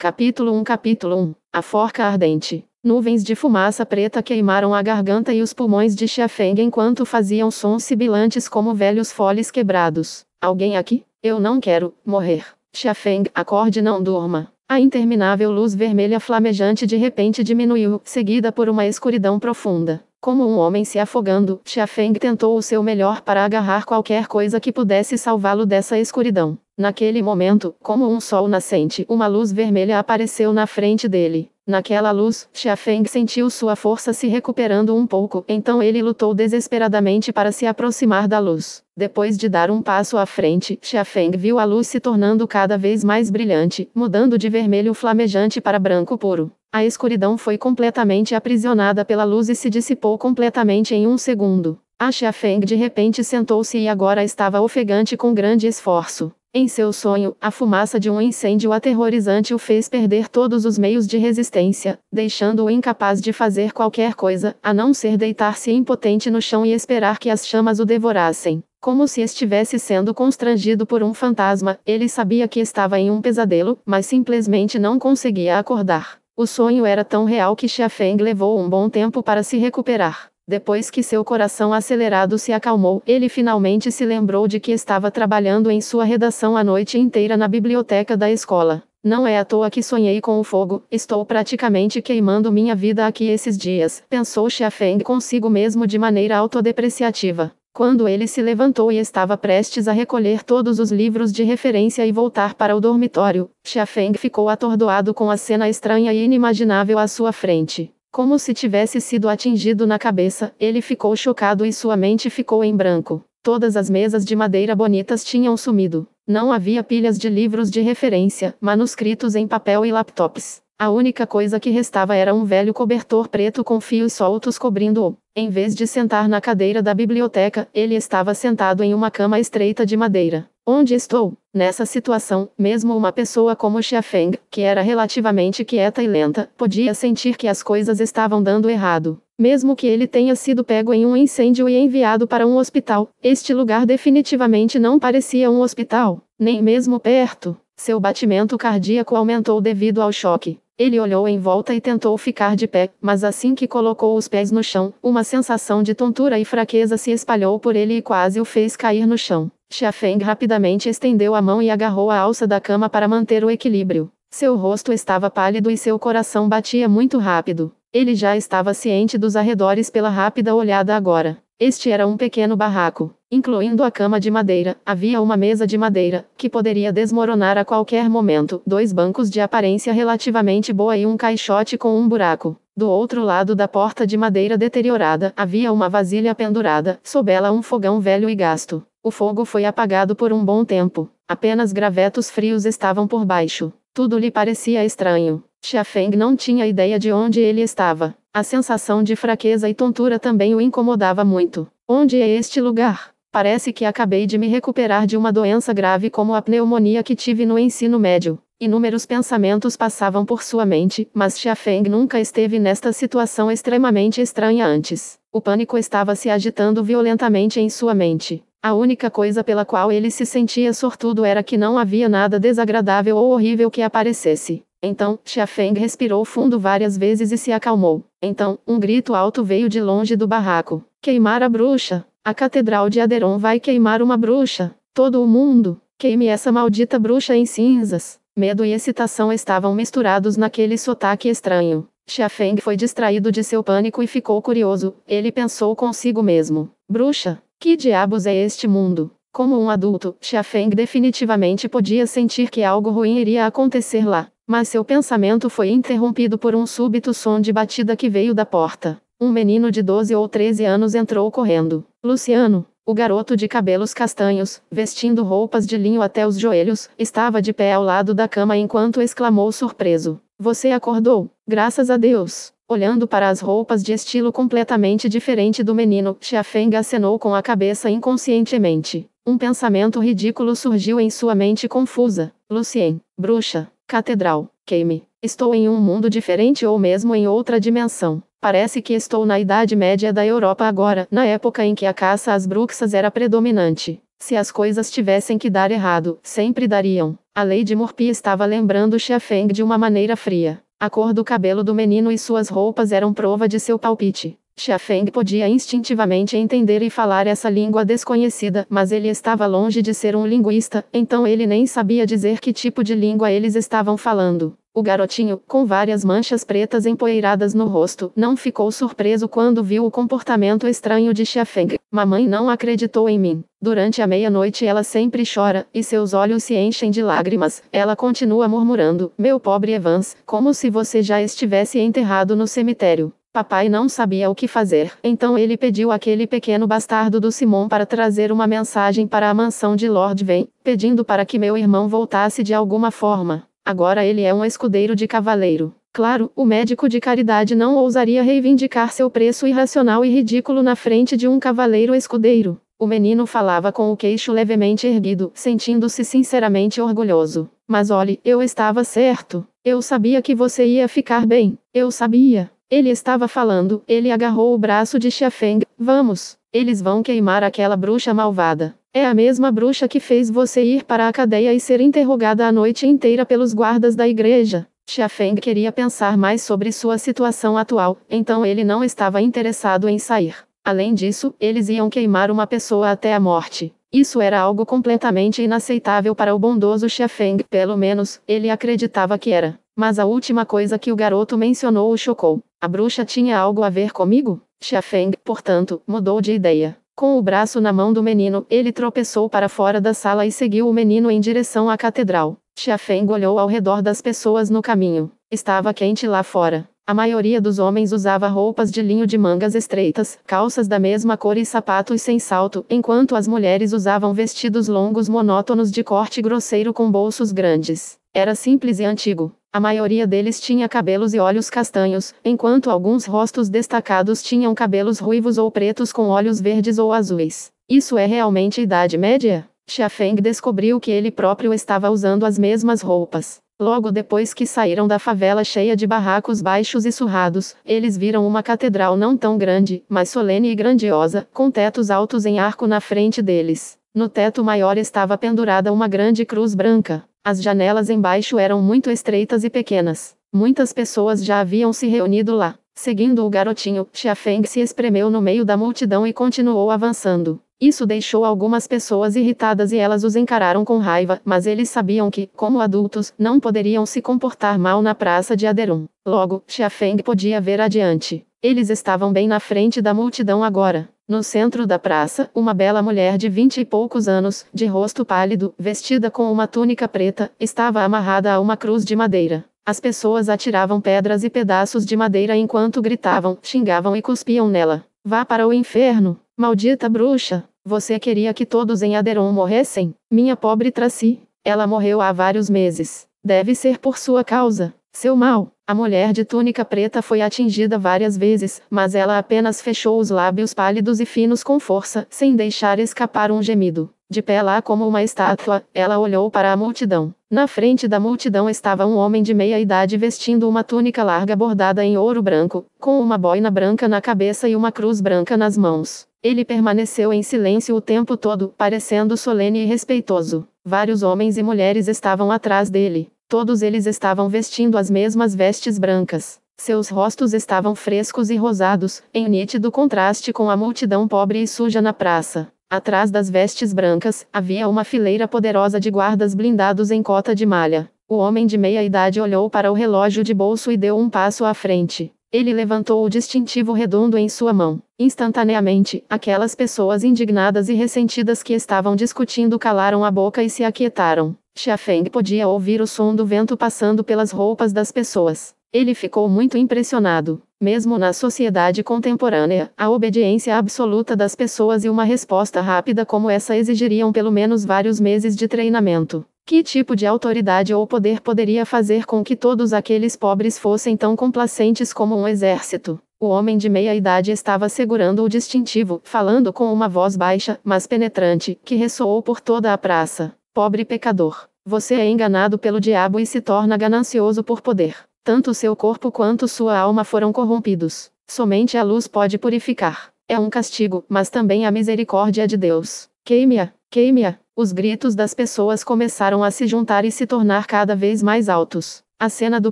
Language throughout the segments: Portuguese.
Capítulo 1. A forca ardente. Nuvens de fumaça preta queimaram a garganta e os pulmões de Xiafeng enquanto faziam sons sibilantes como velhos foles quebrados. Alguém aqui? Eu não quero morrer. Xiafeng, acorde, não durma. A interminável luz vermelha flamejante de repente diminuiu, seguida por uma escuridão profunda. Como um homem se afogando, Xiafeng tentou o seu melhor para agarrar qualquer coisa que pudesse salvá-lo dessa escuridão. Naquele momento, como um sol nascente, uma luz vermelha apareceu na frente dele. Naquela luz, Xiafeng sentiu sua força se recuperando um pouco, então ele lutou desesperadamente para se aproximar da luz. Depois de dar um passo à frente, Xiafeng viu a luz se tornando cada vez mais brilhante, mudando de vermelho flamejante para branco puro. A escuridão foi completamente aprisionada pela luz e se dissipou completamente em um segundo. A Xiafeng de repente sentou-se e agora estava ofegante com grande esforço. Em seu sonho, a fumaça de um incêndio aterrorizante o fez perder todos os meios de resistência, deixando-o incapaz de fazer qualquer coisa, a não ser deitar-se impotente no chão e esperar que as chamas o devorassem. Como se estivesse sendo constrangido por um fantasma, ele sabia que estava em um pesadelo, mas simplesmente não conseguia acordar. O sonho era tão real que Xiafeng levou um bom tempo para se recuperar. Depois que seu coração acelerado se acalmou, ele finalmente se lembrou de que estava trabalhando em sua redação a noite inteira na biblioteca da escola. Não é à toa que sonhei com o fogo, estou praticamente queimando minha vida aqui esses dias, pensou Xiafeng consigo mesmo de maneira autodepreciativa. Quando ele se levantou e estava prestes a recolher todos os livros de referência e voltar para o dormitório, Xiafeng ficou atordoado com a cena estranha e inimaginável à sua frente. Como se tivesse sido atingido na cabeça, ele ficou chocado e sua mente ficou em branco. Todas as mesas de madeira bonitas tinham sumido. Não havia pilhas de livros de referência, manuscritos em papel e laptops. A única coisa que restava era um velho cobertor preto com fios soltos cobrindo-o. Em vez de sentar na cadeira da biblioteca, ele estava sentado em uma cama estreita de madeira. Onde estou? Nessa situação, mesmo uma pessoa como Xiafeng, que era relativamente quieta e lenta, podia sentir que as coisas estavam dando errado. Mesmo que ele tenha sido pego em um incêndio e enviado para um hospital, este lugar definitivamente não parecia um hospital, nem mesmo perto. Seu batimento cardíaco aumentou devido ao choque. Ele olhou em volta e tentou ficar de pé, mas assim que colocou os pés no chão, uma sensação de tontura e fraqueza se espalhou por ele e quase o fez cair no chão. Xiafeng rapidamente estendeu a mão e agarrou a alça da cama para manter o equilíbrio. Seu rosto estava pálido e seu coração batia muito rápido. Ele já estava ciente dos arredores pela rápida olhada agora. Este era um pequeno barraco. Incluindo a cama de madeira, havia uma mesa de madeira, que poderia desmoronar a qualquer momento, 2 bancos de aparência relativamente boa e um caixote com um buraco. Do outro lado da porta de madeira deteriorada, havia uma vasilha pendurada, sob ela um fogão velho e gasto. O fogo foi apagado por um bom tempo. Apenas gravetos frios estavam por baixo. Tudo lhe parecia estranho. Xiafeng não tinha ideia de onde ele estava. A sensação de fraqueza e tontura também o incomodava muito. Onde é este lugar? Parece que acabei de me recuperar de uma doença grave como a pneumonia que tive no ensino médio. Inúmeros pensamentos passavam por sua mente, mas Xiafeng nunca esteve nesta situação extremamente estranha antes. O pânico estava se agitando violentamente em sua mente. A única coisa pela qual ele se sentia sortudo era que não havia nada desagradável ou horrível que aparecesse. Então, Xiafeng respirou fundo várias vezes e se acalmou. Então, um grito alto veio de longe do barraco. Queimar a bruxa! A Catedral de Aderon vai queimar uma bruxa! Todo o mundo! Queime essa maldita bruxa em cinzas! Medo e excitação estavam misturados naquele sotaque estranho. Xiafeng foi distraído de seu pânico e ficou curioso. Ele pensou consigo mesmo. Bruxa? Que diabos é este mundo? Como um adulto, Xiafeng definitivamente podia sentir que algo ruim iria acontecer lá. Mas seu pensamento foi interrompido por um súbito som de batida que veio da porta. Um menino de 12 ou 13 anos entrou correndo. Luciano, o garoto de cabelos castanhos, vestindo roupas de linho até os joelhos, estava de pé ao lado da cama enquanto exclamou surpreso. Você acordou? Graças a Deus! Olhando para as roupas de estilo completamente diferente do menino, Xiafeng acenou com a cabeça inconscientemente. Um pensamento ridículo surgiu em sua mente confusa. Lucien, bruxa, catedral, queime. Estou em um mundo diferente ou mesmo em outra dimensão. Parece que estou na Idade Média da Europa agora, na época em que a caça às bruxas era predominante. Se as coisas tivessem que dar errado, sempre dariam. A Lady Murphy estava lembrando Xia Feng de uma maneira fria. A cor do cabelo do menino e suas roupas eram prova de seu palpite. Xia Feng podia instintivamente entender e falar essa língua desconhecida, mas ele estava longe de ser um linguista, então ele nem sabia dizer que tipo de língua eles estavam falando. O garotinho, com várias manchas pretas empoeiradas no rosto, não ficou surpreso quando viu o comportamento estranho de Xia Feng. Mamãe não acreditou em mim. Durante a meia-noite ela sempre chora, e seus olhos se enchem de lágrimas. Ela continua murmurando, meu pobre Evans, como se você já estivesse enterrado no cemitério. Papai não sabia o que fazer, então ele pediu àquele pequeno bastardo do Simon para trazer uma mensagem para a mansão de Lord Vane, pedindo para que meu irmão voltasse de alguma forma. Agora ele é um escudeiro de cavaleiro. Claro, o médico de caridade não ousaria reivindicar seu preço irracional e ridículo na frente de um cavaleiro escudeiro. O menino falava com o queixo levemente erguido, sentindo-se sinceramente orgulhoso. Mas olhe, eu estava certo. Eu sabia que você ia ficar bem. Eu sabia. Ele estava falando, ele agarrou o braço de Xia Feng. Vamos. Eles vão queimar aquela bruxa malvada. É a mesma bruxa que fez você ir para a cadeia e ser interrogada a noite inteira pelos guardas da igreja. Xia Feng queria pensar mais sobre sua situação atual, então ele não estava interessado em sair. Além disso, eles iam queimar uma pessoa até a morte. Isso era algo completamente inaceitável para o bondoso Xia Feng, pelo menos, ele acreditava que era. Mas a última coisa que o garoto mencionou o chocou. A bruxa tinha algo a ver comigo? Xia Feng, portanto, mudou de ideia. Com o braço na mão do menino, ele tropeçou para fora da sala e seguiu o menino em direção à catedral. Xia Feng olhou ao redor das pessoas no caminho. Estava quente lá fora. A maioria dos homens usava roupas de linho de mangas estreitas, calças da mesma cor e sapatos sem salto, enquanto as mulheres usavam vestidos longos monótonos de corte grosseiro com bolsos grandes. Era simples e antigo. A maioria deles tinha cabelos e olhos castanhos, enquanto alguns rostos destacados tinham cabelos ruivos ou pretos com olhos verdes ou azuis. Isso é realmente Idade Média? Xia Feng descobriu que ele próprio estava usando as mesmas roupas. Logo depois que saíram da favela cheia de barracos baixos e surrados, eles viram uma catedral não tão grande, mas solene e grandiosa, com tetos altos em arco na frente deles. No teto maior estava pendurada uma grande cruz branca. As janelas embaixo eram muito estreitas e pequenas. Muitas pessoas já haviam se reunido lá. Seguindo o garotinho, Xia Feng se espremeu no meio da multidão e continuou avançando. Isso deixou algumas pessoas irritadas e elas os encararam com raiva, mas eles sabiam que, como adultos, não poderiam se comportar mal na praça de Aderum. Logo, Xia Feng podia ver adiante. Eles estavam bem na frente da multidão agora. No centro da praça, uma bela mulher de 20 e poucos anos, de rosto pálido, vestida com uma túnica preta, estava amarrada a uma cruz de madeira. As pessoas atiravam pedras e pedaços de madeira enquanto gritavam, xingavam e cuspiam nela. Vá para o inferno, maldita bruxa! Você queria que todos em Aderon morressem? Minha pobre Tracy. Ela morreu há vários meses. Deve ser por sua causa. Seu mal. A mulher de túnica preta foi atingida várias vezes, mas ela apenas fechou os lábios pálidos e finos com força, sem deixar escapar um gemido. De pé lá como uma estátua, ela olhou para a multidão. Na frente da multidão estava um homem de meia idade vestindo uma túnica larga bordada em ouro branco, com uma boina branca na cabeça e uma cruz branca nas mãos. Ele permaneceu em silêncio o tempo todo, parecendo solene e respeitoso. Vários homens e mulheres estavam atrás dele. Todos eles estavam vestindo as mesmas vestes brancas. Seus rostos estavam frescos e rosados, em nítido contraste com a multidão pobre e suja na praça. Atrás das vestes brancas, havia uma fileira poderosa de guardas blindados em cota de malha. O homem de meia idade olhou para o relógio de bolso e deu um passo à frente. Ele levantou o distintivo redondo em sua mão. Instantaneamente, aquelas pessoas indignadas e ressentidas que estavam discutindo calaram a boca e se aquietaram. Xia Feng podia ouvir o som do vento passando pelas roupas das pessoas. Ele ficou muito impressionado. Mesmo na sociedade contemporânea, a obediência absoluta das pessoas e uma resposta rápida como essa exigiriam pelo menos vários meses de treinamento. Que tipo de autoridade ou poder poderia fazer com que todos aqueles pobres fossem tão complacentes como um exército? O homem de meia idade estava segurando o distintivo, falando com uma voz baixa, mas penetrante, que ressoou por toda a praça. Pobre pecador. Você é enganado pelo diabo e se torna ganancioso por poder. Tanto seu corpo quanto sua alma foram corrompidos. Somente a luz pode purificar. É um castigo, mas também a misericórdia de Deus. Queime-a. Queime-a! Os gritos das pessoas começaram a se juntar e se tornar cada vez mais altos. A cena do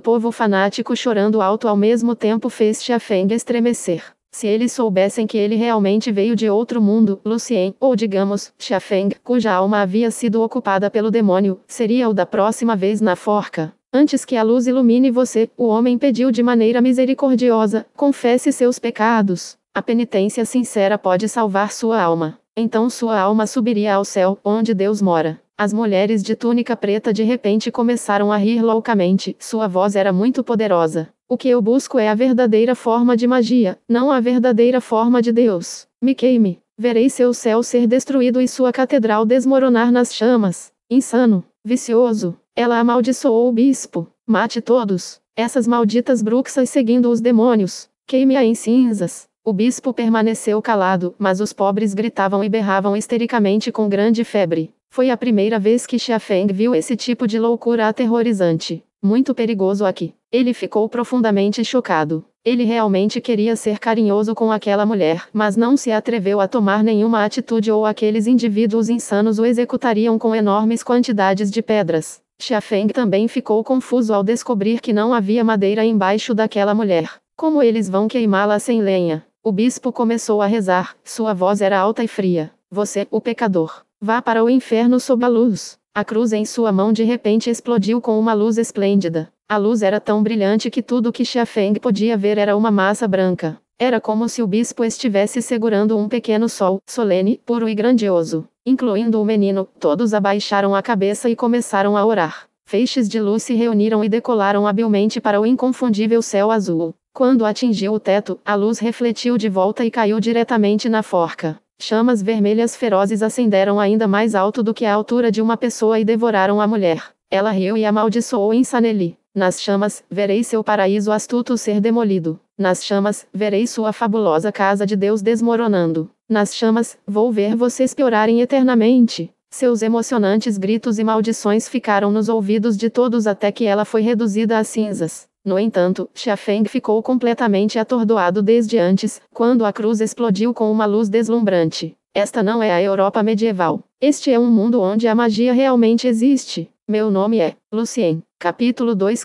povo fanático chorando alto ao mesmo tempo fez Xia Feng estremecer. Se eles soubessem que ele realmente veio de outro mundo, Lucien, ou digamos, Xia Feng, cuja alma havia sido ocupada pelo demônio, seria o da próxima vez na forca. Antes que a luz ilumine você, o homem pediu de maneira misericordiosa, confesse seus pecados. A penitência sincera pode salvar sua alma. Então sua alma subiria ao céu, onde Deus mora. As mulheres de túnica preta de repente começaram a rir loucamente, sua voz era muito poderosa. O que eu busco é a verdadeira forma de magia, não a verdadeira forma de Deus. Me queime. Verei seu céu ser destruído e sua catedral desmoronar nas chamas. Insano. Vicioso. Ela amaldiçoou o bispo. Mate todos. Essas malditas bruxas seguindo os demônios. Queime-a em cinzas. O bispo permaneceu calado, mas os pobres gritavam e berravam histericamente com grande febre. Foi a primeira vez que Xia Feng viu esse tipo de loucura aterrorizante. Muito perigoso aqui. Ele ficou profundamente chocado. Ele realmente queria ser carinhoso com aquela mulher, mas não se atreveu a tomar nenhuma atitude ou aqueles indivíduos insanos o executariam com enormes quantidades de pedras. Xia Feng também ficou confuso ao descobrir que não havia madeira embaixo daquela mulher. Como eles vão queimá-la sem lenha? O bispo começou a rezar, sua voz era alta e fria. Você, o pecador, vá para o inferno sob a luz. A cruz em sua mão de repente explodiu com uma luz esplêndida. A luz era tão brilhante que tudo que Xia Feng podia ver era uma massa branca. Era como se o bispo estivesse segurando um pequeno sol, solene, puro e grandioso. Incluindo o menino, todos abaixaram a cabeça e começaram a orar. Feixes de luz se reuniram e decolaram habilmente para o inconfundível céu azul. Quando atingiu o teto, a luz refletiu de volta e caiu diretamente na forca. Chamas vermelhas ferozes acenderam ainda mais alto do que a altura de uma pessoa e devoraram a mulher. Ela riu e amaldiçoou Insaneli. Nas chamas, verei seu paraíso astuto ser demolido. Nas chamas, verei sua fabulosa casa de Deus desmoronando. Nas chamas, vou ver vocês piorarem eternamente. Seus emocionantes gritos e maldições ficaram nos ouvidos de todos até que ela foi reduzida a cinzas. No entanto, Xia Feng ficou completamente atordoado desde antes, quando a cruz explodiu com uma luz deslumbrante. Esta não é a Europa medieval. Este é um mundo onde a magia realmente existe. Meu nome é Lucien. Capítulo 2.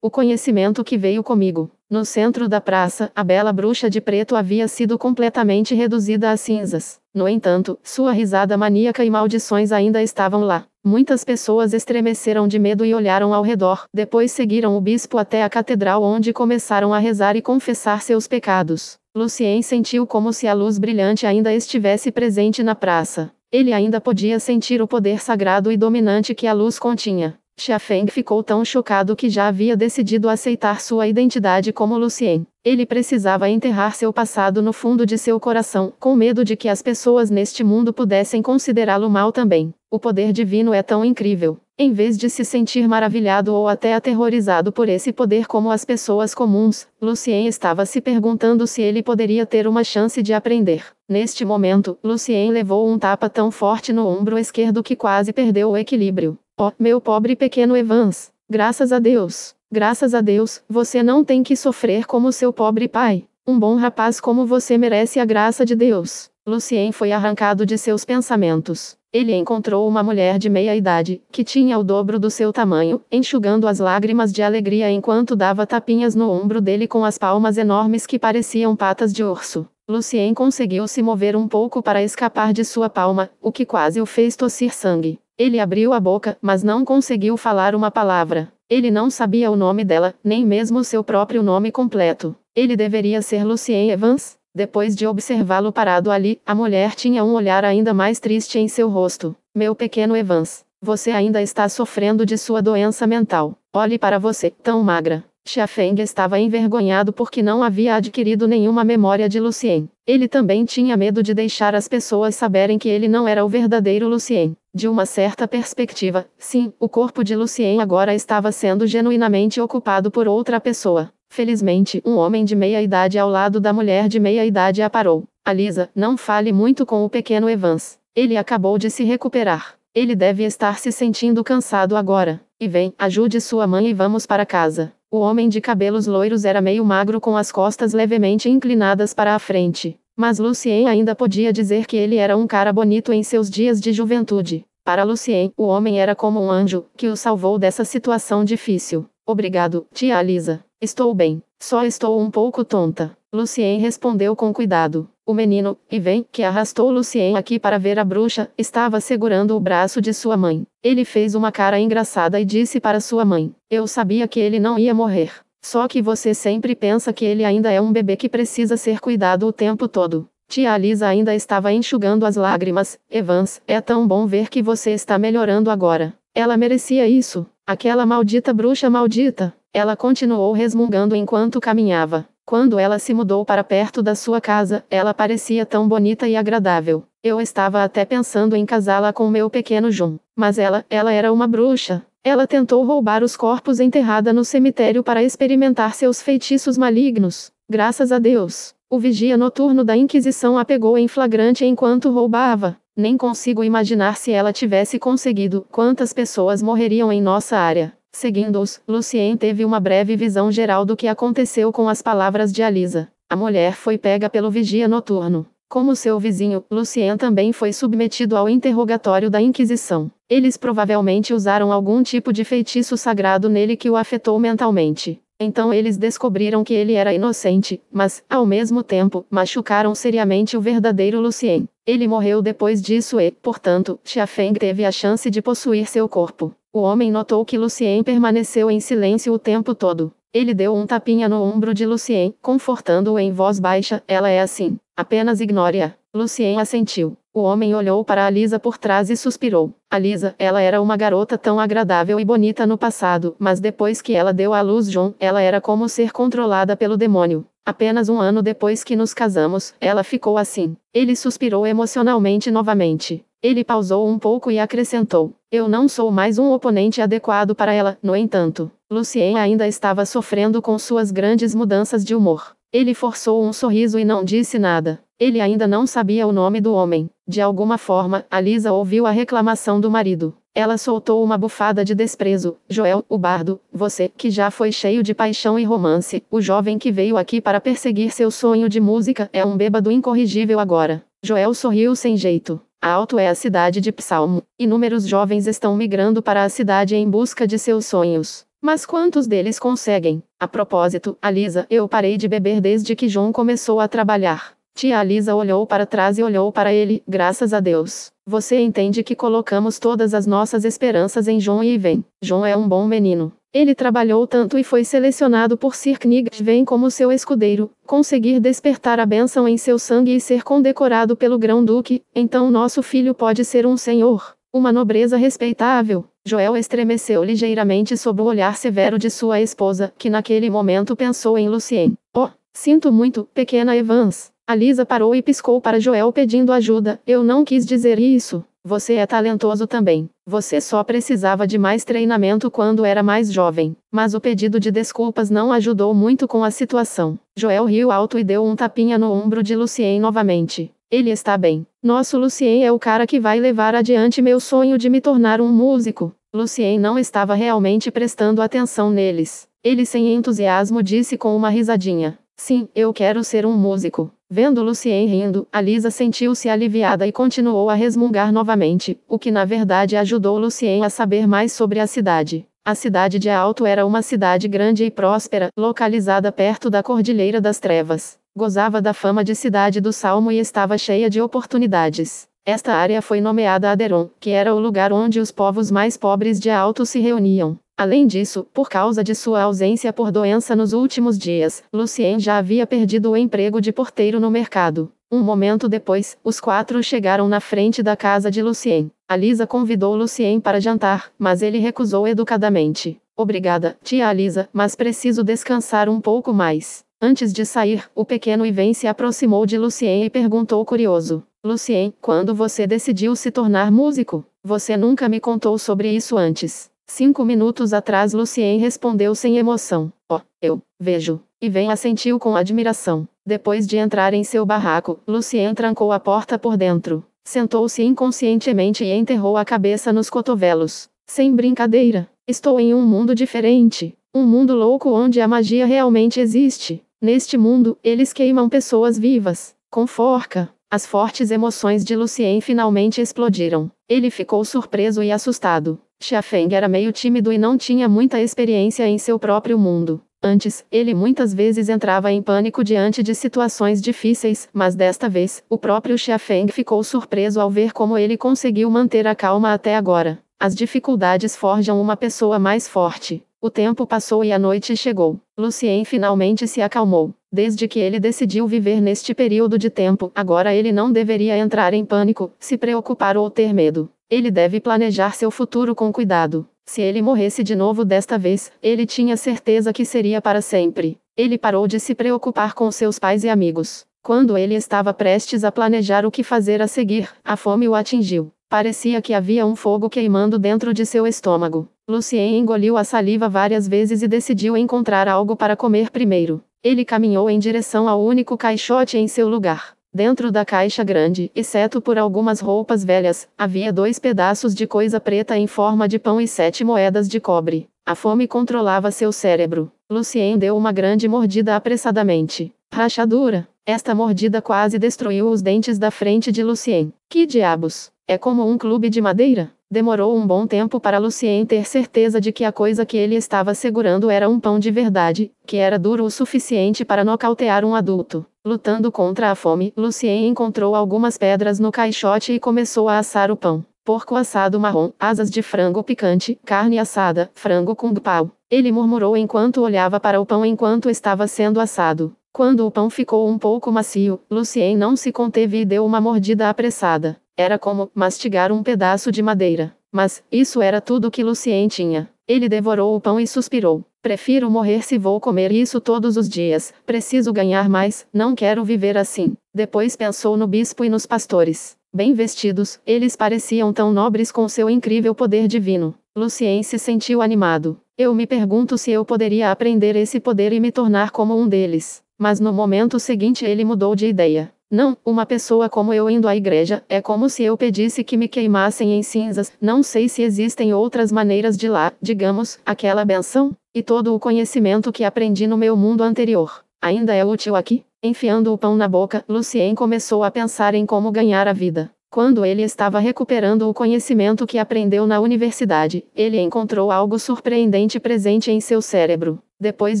O conhecimento que veio comigo. No centro da praça, a bela bruxa de preto havia sido completamente reduzida a cinzas. No entanto, sua risada maníaca e maldições ainda estavam lá. Muitas pessoas estremeceram de medo e olharam ao redor. Depois seguiram o bispo até a catedral, onde começaram a rezar e confessar seus pecados. Lucien sentiu como se a luz brilhante ainda estivesse presente na praça. Ele ainda podia sentir o poder sagrado e dominante que a luz continha. Xia Feng ficou tão chocado que já havia decidido aceitar sua identidade como Lucien. Ele precisava enterrar seu passado no fundo de seu coração, com medo de que as pessoas neste mundo pudessem considerá-lo mal também. O poder divino é tão incrível. Em vez de se sentir maravilhado ou até aterrorizado por esse poder como as pessoas comuns, Lucien estava se perguntando se ele poderia ter uma chance de aprender. Neste momento, Lucien levou um tapa tão forte no ombro esquerdo que quase perdeu o equilíbrio. Oh, meu pobre pequeno Evans! Graças a Deus! Graças a Deus, você não tem que sofrer como seu pobre pai. Um bom rapaz como você merece a graça de Deus. Lucien foi arrancado de seus pensamentos. Ele encontrou uma mulher de meia idade, que tinha o dobro do seu tamanho, enxugando as lágrimas de alegria enquanto dava tapinhas no ombro dele com as palmas enormes que pareciam patas de urso. Lucien conseguiu se mover um pouco para escapar de sua palma, o que quase o fez tossir sangue. Ele abriu a boca, mas não conseguiu falar uma palavra. Ele não sabia o nome dela, nem mesmo seu próprio nome completo. Ele deveria ser Lucien Evans? Depois de observá-lo parado ali, a mulher tinha um olhar ainda mais triste em seu rosto. Meu pequeno Evans, você ainda está sofrendo de sua doença mental. Olhe para você, tão magra. Xia Feng estava envergonhado porque não havia adquirido nenhuma memória de Lucien. Ele também tinha medo de deixar as pessoas saberem que ele não era o verdadeiro Lucien. De uma certa perspectiva, sim, o corpo de Lucien agora estava sendo genuinamente ocupado por outra pessoa. Felizmente, um homem de meia idade ao lado da mulher de meia idade a parou. Alisa, não fale muito com o pequeno Evans. Ele acabou de se recuperar. Ele deve estar se sentindo cansado agora. E vem, ajude sua mãe e vamos para casa. O homem de cabelos loiros era meio magro com as costas levemente inclinadas para a frente. Mas Lucien ainda podia dizer que ele era um cara bonito em seus dias de juventude. Para Lucien, o homem era como um anjo, que o salvou dessa situação difícil. Obrigado, tia Alisa. Estou bem. Só estou um pouco tonta. Lucien respondeu com cuidado. O menino, Ivan, que arrastou Lucien aqui para ver a bruxa, estava segurando o braço de sua mãe. Ele fez uma cara engraçada e disse para sua mãe: eu sabia que ele não ia morrer. Só que você sempre pensa que ele ainda é um bebê que precisa ser cuidado o tempo todo. Tia Alisa ainda estava enxugando as lágrimas. Evans, é tão bom ver que você está melhorando agora. Ela merecia isso. Aquela maldita bruxa maldita. Ela continuou resmungando enquanto caminhava. Quando ela se mudou para perto da sua casa, ela parecia tão bonita e agradável. Eu estava até pensando em casá-la com meu pequeno John. Mas ela era uma bruxa. Ela tentou roubar os corpos enterrada no cemitério para experimentar seus feitiços malignos. Graças a Deus, o vigia noturno da Inquisição a pegou em flagrante enquanto roubava. Nem consigo imaginar se ela tivesse conseguido, quantas pessoas morreriam em nossa área. Seguindo-os, Lucien teve uma breve visão geral do que aconteceu com as palavras de Alisa. A mulher foi pega pelo vigia noturno. Como seu vizinho, Lucien também foi submetido ao interrogatório da Inquisição. Eles provavelmente usaram algum tipo de feitiço sagrado nele que o afetou mentalmente. Então eles descobriram que ele era inocente, mas, ao mesmo tempo, machucaram seriamente o verdadeiro Lucien. Ele morreu depois disso e, portanto, Xiafeng teve a chance de possuir seu corpo. O homem notou que Lucien permaneceu em silêncio o tempo todo. Ele deu um tapinha no ombro de Lucien, confortando-o em voz baixa. Ela é assim. Apenas ignore-a. Lucien assentiu. O homem olhou para Alisa por trás e suspirou. Alisa, ela era uma garota tão agradável e bonita no passado, mas depois que ela deu à luz John, ela era como ser controlada pelo demônio. Apenas um ano depois que nos casamos, ela ficou assim. Ele suspirou emocionalmente novamente. Ele pausou um pouco e acrescentou: eu não sou mais um oponente adequado para ela. No entanto, Lucien ainda estava sofrendo com suas grandes mudanças de humor. Ele forçou um sorriso e não disse nada. Ele ainda não sabia o nome do homem. De alguma forma, Alisa ouviu a reclamação do marido. Ela soltou uma bufada de desprezo. Joel, o bardo, você, que já foi cheio de paixão e romance, o jovem que veio aqui para perseguir seu sonho de música, é um bêbado incorrigível agora. Joel sorriu sem jeito. Alto é a cidade de Psalmo. Inúmeros jovens estão migrando para a cidade em busca de seus sonhos. Mas quantos deles conseguem? A propósito, Alisa, eu parei de beber desde que John começou a trabalhar. Tia Alisa olhou para trás e olhou para ele. Graças a Deus. Você entende que colocamos todas as nossas esperanças em John e Ivan. John é um bom menino. Ele trabalhou tanto e foi selecionado por Sir Knightley como seu escudeiro. Conseguir despertar a bênção em seu sangue e ser condecorado pelo grão-duque, então nosso filho pode ser um senhor. Uma nobreza respeitável. Joel estremeceu ligeiramente sob o olhar severo de sua esposa, que naquele momento pensou em Lucien. Oh, sinto muito, pequena Evans. Alisa parou e piscou para Joel pedindo ajuda. Eu não quis dizer isso. Você é talentoso também. Você só precisava de mais treinamento quando era mais jovem. Mas o pedido de desculpas não ajudou muito com a situação. Joel riu alto e deu um tapinha no ombro de Lucien novamente. Ele está bem. Nosso Lucien é o cara que vai levar adiante meu sonho de me tornar um músico. Lucien não estava realmente prestando atenção neles. Ele sem entusiasmo disse com uma risadinha. Sim, eu quero ser um músico. Vendo Lucien rindo, Alisa sentiu-se aliviada e continuou a resmungar novamente, o que na verdade ajudou Lucien a saber mais sobre a cidade. A cidade de Alto era uma cidade grande e próspera, localizada perto da Cordilheira das Trevas. Gozava da fama de cidade do Salmo e estava cheia de oportunidades. Esta área foi nomeada Aderon, que era o lugar onde os povos mais pobres de Alto se reuniam. Além disso, por causa de sua ausência por doença nos últimos dias, Lucien já havia perdido o emprego de porteiro no mercado. Um momento depois, os quatro chegaram na frente da casa de Lucien. Alisa convidou Lucien para jantar, mas ele recusou educadamente. Obrigada, tia Alisa, mas preciso descansar um pouco mais. Antes de sair, o pequeno Ivan se aproximou de Lucien e perguntou curioso. Lucien, quando você decidiu se tornar músico? Você nunca me contou sobre isso antes. 5 minutos atrás Lucien respondeu sem emoção. Oh, eu vejo. Ivan assentiu com admiração. Depois de entrar em seu barraco, Lucien trancou a porta por dentro. Sentou-se inconscientemente e enterrou a cabeça nos cotovelos. Sem brincadeira, estou em um mundo diferente. Um mundo louco onde a magia realmente existe. Neste mundo, eles queimam pessoas vivas. Com forca. As fortes emoções de Lucien finalmente explodiram. Ele ficou surpreso e assustado. Xiafeng era meio tímido e não tinha muita experiência em seu próprio mundo. Antes, ele muitas vezes entrava em pânico diante de situações difíceis, mas desta vez, o próprio Xiafeng ficou surpreso ao ver como ele conseguiu manter a calma até agora. As dificuldades forjam uma pessoa mais forte. O tempo passou e a noite chegou. Lucien finalmente se acalmou. Desde que ele decidiu viver neste período de tempo, agora ele não deveria entrar em pânico, se preocupar ou ter medo. Ele deve planejar seu futuro com cuidado. Se ele morresse de novo desta vez, ele tinha certeza que seria para sempre. Ele parou de se preocupar com seus pais e amigos. Quando ele estava prestes a planejar o que fazer a seguir, a fome o atingiu. Parecia que havia um fogo queimando dentro de seu estômago. Lucien engoliu a saliva várias vezes e decidiu encontrar algo para comer primeiro. Ele caminhou em direção ao único caixote em seu lugar. Dentro da caixa grande, exceto por algumas roupas velhas, havia 2 pedaços de coisa preta em forma de pão e 7 moedas de cobre. A fome controlava seu cérebro. Lucien deu uma grande mordida apressadamente. Rachadura! Esta mordida quase destruiu os dentes da frente de Lucien. Que diabos! É como um clube de madeira? Demorou um bom tempo para Lucien ter certeza de que a coisa que ele estava segurando era um pão de verdade, que era duro o suficiente para nocautear um adulto. Lutando contra a fome, Lucien encontrou algumas pedras no caixote e começou a assar o pão. Porco assado marrom, asas de frango picante, carne assada, frango kung pao. Ele murmurou enquanto olhava para o pão enquanto estava sendo assado. Quando o pão ficou um pouco macio, Lucien não se conteve e deu uma mordida apressada. Era como mastigar um pedaço de madeira. Mas, isso era tudo que Lucien tinha. Ele devorou o pão e suspirou. Prefiro morrer se vou comer isso todos os dias. Preciso ganhar mais, não quero viver assim. Depois pensou no bispo e nos pastores. Bem vestidos, eles pareciam tão nobres com seu incrível poder divino. Lucien se sentiu animado. Eu me pergunto se eu poderia aprender esse poder e me tornar como um deles. Mas no momento seguinte ele mudou de ideia. Não, uma pessoa como eu indo à igreja, é como se eu pedisse que me queimassem em cinzas. Não sei se existem outras maneiras de lá, digamos, aquela benção, e todo o conhecimento que aprendi no meu mundo anterior. Ainda é útil aqui? Enfiando o pão na boca, Lucien começou a pensar em como ganhar a vida. Quando ele estava recuperando o conhecimento que aprendeu na universidade, ele encontrou algo surpreendente presente em seu cérebro. Depois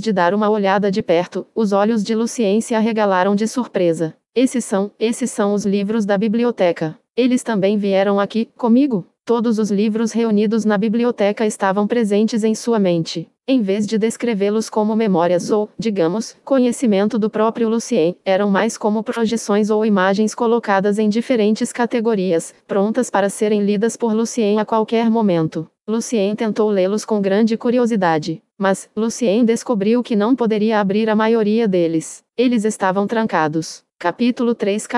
de dar uma olhada de perto, os olhos de Lucien se arregalaram de surpresa. Esses são os livros da biblioteca. Eles também vieram aqui, comigo? Todos os livros reunidos na biblioteca estavam presentes em sua mente. Em vez de descrevê-los como memórias ou, digamos, conhecimento do próprio Lucien, eram mais como projeções ou imagens colocadas em diferentes categorias, prontas para serem lidas por Lucien a qualquer momento. Lucien tentou lê-los com grande curiosidade, mas Lucien descobriu que não poderia abrir a maioria deles. Eles estavam trancados. Capítulo 3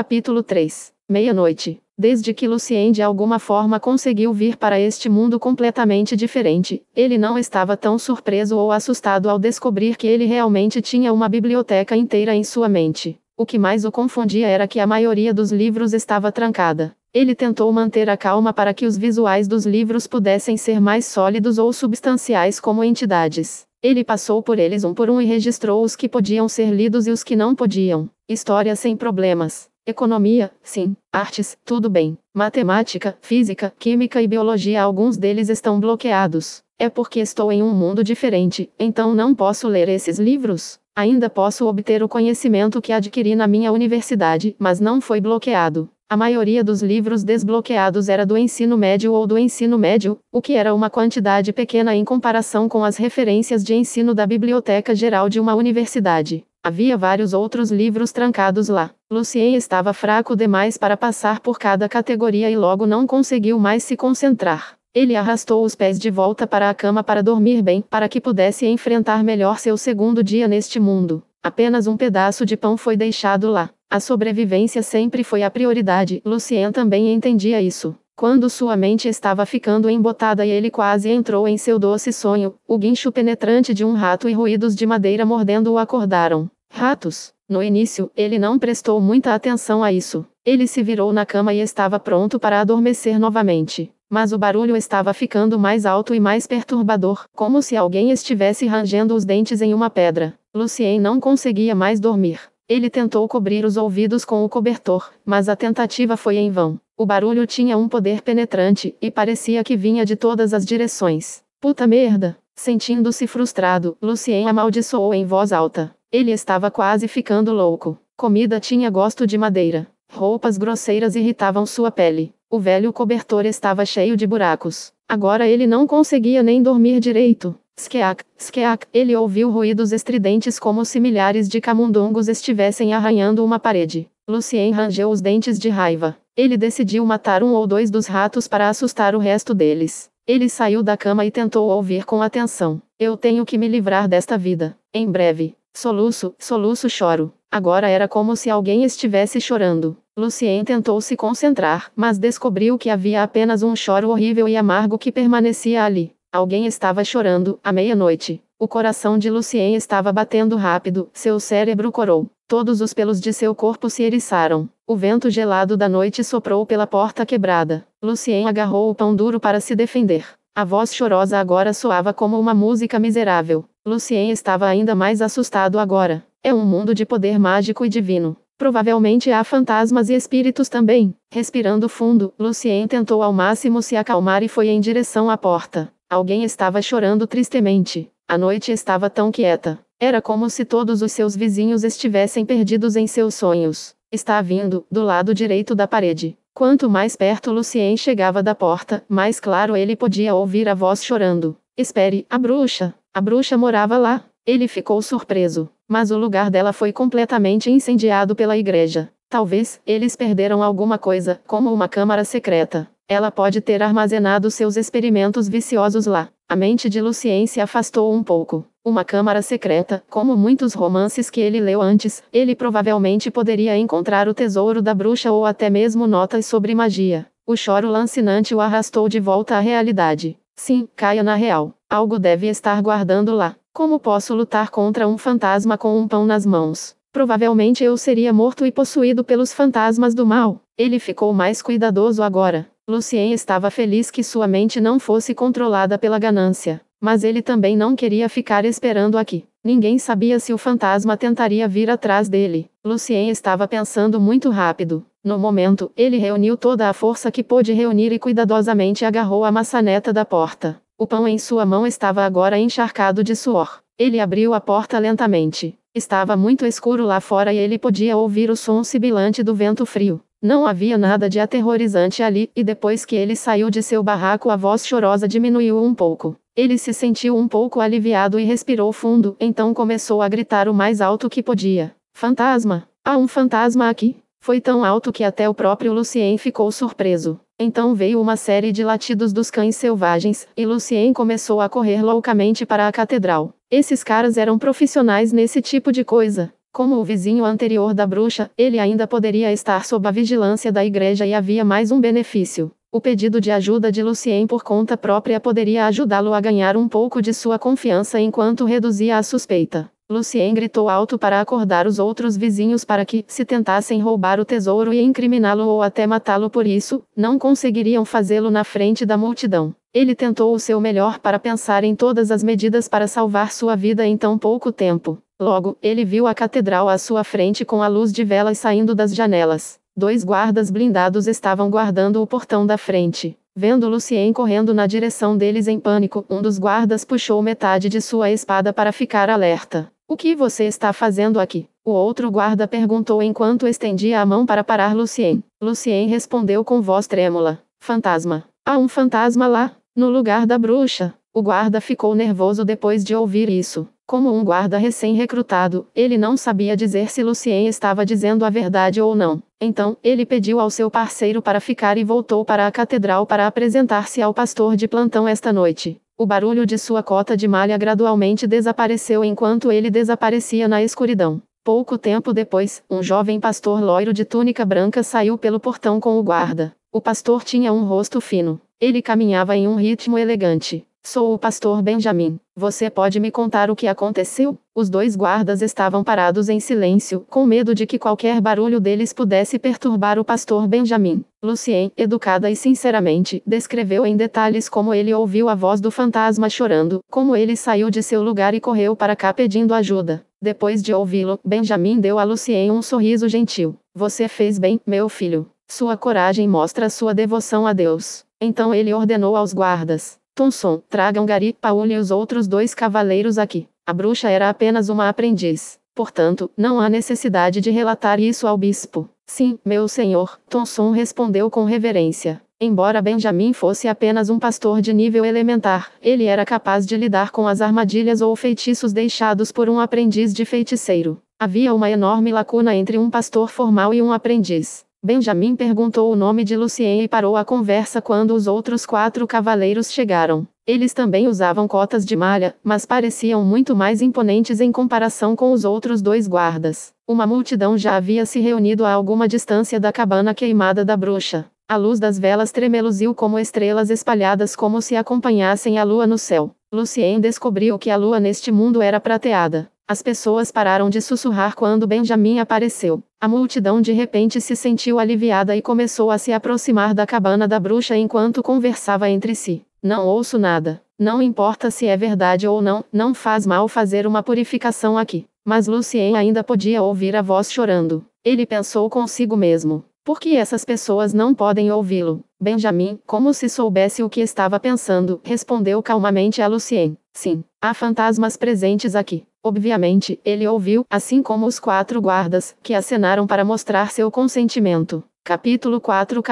Meia-noite. Desde que Lucien de alguma forma conseguiu vir para este mundo completamente diferente, ele não estava tão surpreso ou assustado ao descobrir que ele realmente tinha uma biblioteca inteira em sua mente. O que mais o confundia era que a maioria dos livros estava trancada. Ele tentou manter a calma para que os visuais dos livros pudessem ser mais sólidos ou substanciais como entidades. Ele passou por eles um por um e registrou os que podiam ser lidos e os que não podiam. História sem problemas. Economia, sim. Artes, tudo bem. Matemática, física, química e biologia, alguns deles estão bloqueados. É porque estou em um mundo diferente, então não posso ler esses livros? Ainda posso obter o conhecimento que adquiri na minha universidade, mas não foi bloqueado. A maioria dos livros desbloqueados era do ensino médio ou do ensino médio, o que era uma quantidade pequena em comparação com as referências de ensino da biblioteca geral de uma universidade. Havia vários outros livros trancados lá. Lucien estava fraco demais para passar por cada categoria e logo não conseguiu mais se concentrar. Ele arrastou os pés de volta para a cama para dormir bem, para que pudesse enfrentar melhor seu segundo dia neste mundo. Apenas um pedaço de pão foi deixado lá. A sobrevivência sempre foi a prioridade. Lucien também entendia isso. Quando sua mente estava ficando embotada e ele quase entrou em seu doce sonho, o guincho penetrante de um rato e ruídos de madeira mordendo o acordaram. Ratos. No início, ele não prestou muita atenção a isso. Ele se virou na cama e estava pronto para adormecer novamente. Mas o barulho estava ficando mais alto e mais perturbador, como se alguém estivesse rangendo os dentes em uma pedra. Lucien não conseguia mais dormir. Ele tentou cobrir os ouvidos com o cobertor, mas a tentativa foi em vão. O barulho tinha um poder penetrante, e parecia que vinha de todas as direções. Puta merda! Sentindo-se frustrado, Lucien amaldiçoou em voz alta. Ele estava quase ficando louco. Comida tinha gosto de madeira. Roupas grosseiras irritavam sua pele. O velho cobertor estava cheio de buracos. Agora ele não conseguia nem dormir direito. Skeak, skeak. Ele ouviu ruídos estridentes como se milhares de camundongos estivessem arranhando uma parede. Lucien rangeu os dentes de raiva. Ele decidiu matar um ou dois dos ratos para assustar o resto deles. Ele saiu da cama e tentou ouvir com atenção. Eu tenho que me livrar desta vida. Em breve. Soluço, soluço, choro. Agora era como se alguém estivesse chorando. Lucien tentou se concentrar, mas descobriu que havia apenas um choro horrível e amargo que permanecia ali. Alguém estava chorando, à meia-noite. O coração de Lucien estava batendo rápido, seu cérebro corou. Todos os pelos de seu corpo se eriçaram. O vento gelado da noite soprou pela porta quebrada. Lucien agarrou o pão duro para se defender. A voz chorosa agora soava como uma música miserável. Lucien estava ainda mais assustado agora. É um mundo de poder mágico e divino. Provavelmente há fantasmas e espíritos também. Respirando fundo, Lucien tentou ao máximo se acalmar e foi em direção à porta. Alguém estava chorando tristemente. A noite estava tão quieta. Era como se todos os seus vizinhos estivessem perdidos em seus sonhos. Está vindo, do lado direito da parede. Quanto mais perto Lucien chegava da porta, mais claro ele podia ouvir a voz chorando. Espere, a bruxa! A bruxa morava lá. Ele ficou surpreso. Mas o lugar dela foi completamente incendiado pela igreja. Talvez, eles perderam alguma coisa, como uma câmara secreta. Ela pode ter armazenado seus experimentos viciosos lá. A mente de Lucien se afastou um pouco. Uma câmara secreta, como muitos romances que ele leu antes, ele provavelmente poderia encontrar o tesouro da bruxa ou até mesmo notas sobre magia. O choro lancinante o arrastou de volta à realidade. Sim, caia na real. Algo deve estar guardando lá. Como posso lutar contra um fantasma com um pão nas mãos? Provavelmente eu seria morto e possuído pelos fantasmas do mal. Ele ficou mais cuidadoso agora. Lucien estava feliz que sua mente não fosse controlada pela ganância. Mas ele também não queria ficar esperando aqui. Ninguém sabia se o fantasma tentaria vir atrás dele. Lucien estava pensando muito rápido. No momento, ele reuniu toda a força que pôde reunir e cuidadosamente agarrou a maçaneta da porta. O pão em sua mão estava agora encharcado de suor. Ele abriu a porta lentamente. Estava muito escuro lá fora e ele podia ouvir o som sibilante do vento frio. Não havia nada de aterrorizante ali, e depois que ele saiu de seu barraco a voz chorosa diminuiu um pouco. Ele se sentiu um pouco aliviado e respirou fundo, então começou a gritar o mais alto que podia. Fantasma! Há um fantasma aqui! Foi tão alto que até o próprio Lucien ficou surpreso. Então veio uma série de latidos dos cães selvagens, e Lucien começou a correr loucamente para a catedral. Esses caras eram profissionais nesse tipo de coisa. Como o vizinho anterior da bruxa, ele ainda poderia estar sob a vigilância da igreja e havia mais um benefício. O pedido de ajuda de Lucien por conta própria poderia ajudá-lo a ganhar um pouco de sua confiança enquanto reduzia a suspeita. Lucien gritou alto para acordar os outros vizinhos para que, se tentassem roubar o tesouro e incriminá-lo ou até matá-lo por isso, não conseguiriam fazê-lo na frente da multidão. Ele tentou o seu melhor para pensar em todas as medidas para salvar sua vida em tão pouco tempo. Logo, ele viu a catedral à sua frente com a luz de velas saindo das janelas. 2 guardas blindados estavam guardando o portão da frente. Vendo Lucien correndo na direção deles em pânico, um dos guardas puxou metade de sua espada para ficar alerta. O que você está fazendo aqui? O outro guarda perguntou enquanto estendia a mão para parar Lucien. Lucien respondeu com voz trêmula. Fantasma. Há um fantasma lá, no lugar da bruxa. O guarda ficou nervoso depois de ouvir isso. Como um guarda recém-recrutado, ele não sabia dizer se Lucien estava dizendo a verdade ou não. Então, ele pediu ao seu parceiro para ficar e voltou para a catedral para apresentar-se ao pastor de plantão esta noite. O barulho de sua cota de malha gradualmente desapareceu enquanto ele desaparecia na escuridão. Pouco tempo depois, um jovem pastor loiro de túnica branca saiu pelo portão com o guarda. O pastor tinha um rosto fino. Ele caminhava em um ritmo elegante. Sou o pastor Benjamin. Você pode me contar o que aconteceu? Os dois guardas estavam parados em silêncio, com medo de que qualquer barulho deles pudesse perturbar o pastor Benjamin. Lucien, educada e sinceramente, descreveu em detalhes como ele ouviu a voz do fantasma chorando, como ele saiu de seu lugar e correu para cá pedindo ajuda. Depois de ouvi-lo, Benjamin deu a Lucien um sorriso gentil. Você fez bem, meu filho. Sua coragem mostra sua devoção a Deus. Então ele ordenou aos guardas: Thomson, tragam Gary, Paul e os outros 2 cavaleiros aqui. A bruxa era apenas uma aprendiz. Portanto, não há necessidade de relatar isso ao bispo. Sim, meu senhor, Thomson respondeu com reverência. Embora Benjamin fosse apenas um pastor de nível elementar, ele era capaz de lidar com as armadilhas ou feitiços deixados por um aprendiz de feiticeiro. Havia uma enorme lacuna entre um pastor formal e um aprendiz. Benjamin perguntou o nome de Lucien e parou a conversa quando os outros 4 cavaleiros chegaram. Eles também usavam cotas de malha, mas pareciam muito mais imponentes em comparação com os outros 2 guardas. Uma multidão já havia se reunido a alguma distância da cabana queimada da bruxa. A luz das velas tremeluziu como estrelas espalhadas como se acompanhassem a lua no céu. Lucien descobriu que a lua neste mundo era prateada. As pessoas pararam de sussurrar quando Benjamin apareceu. A multidão de repente se sentiu aliviada e começou a se aproximar da cabana da bruxa enquanto conversava entre si. Não ouço nada. Não importa se é verdade ou não, não faz mal fazer uma purificação aqui. Mas Lucien ainda podia ouvir a voz chorando. Ele pensou consigo mesmo: por que essas pessoas não podem ouvi-lo? Benjamin, como se soubesse o que estava pensando, respondeu calmamente a Lucien: sim, há fantasmas presentes aqui. Obviamente, ele ouviu, assim como os 4 guardas, que acenaram para mostrar seu consentimento. Capítulo 4.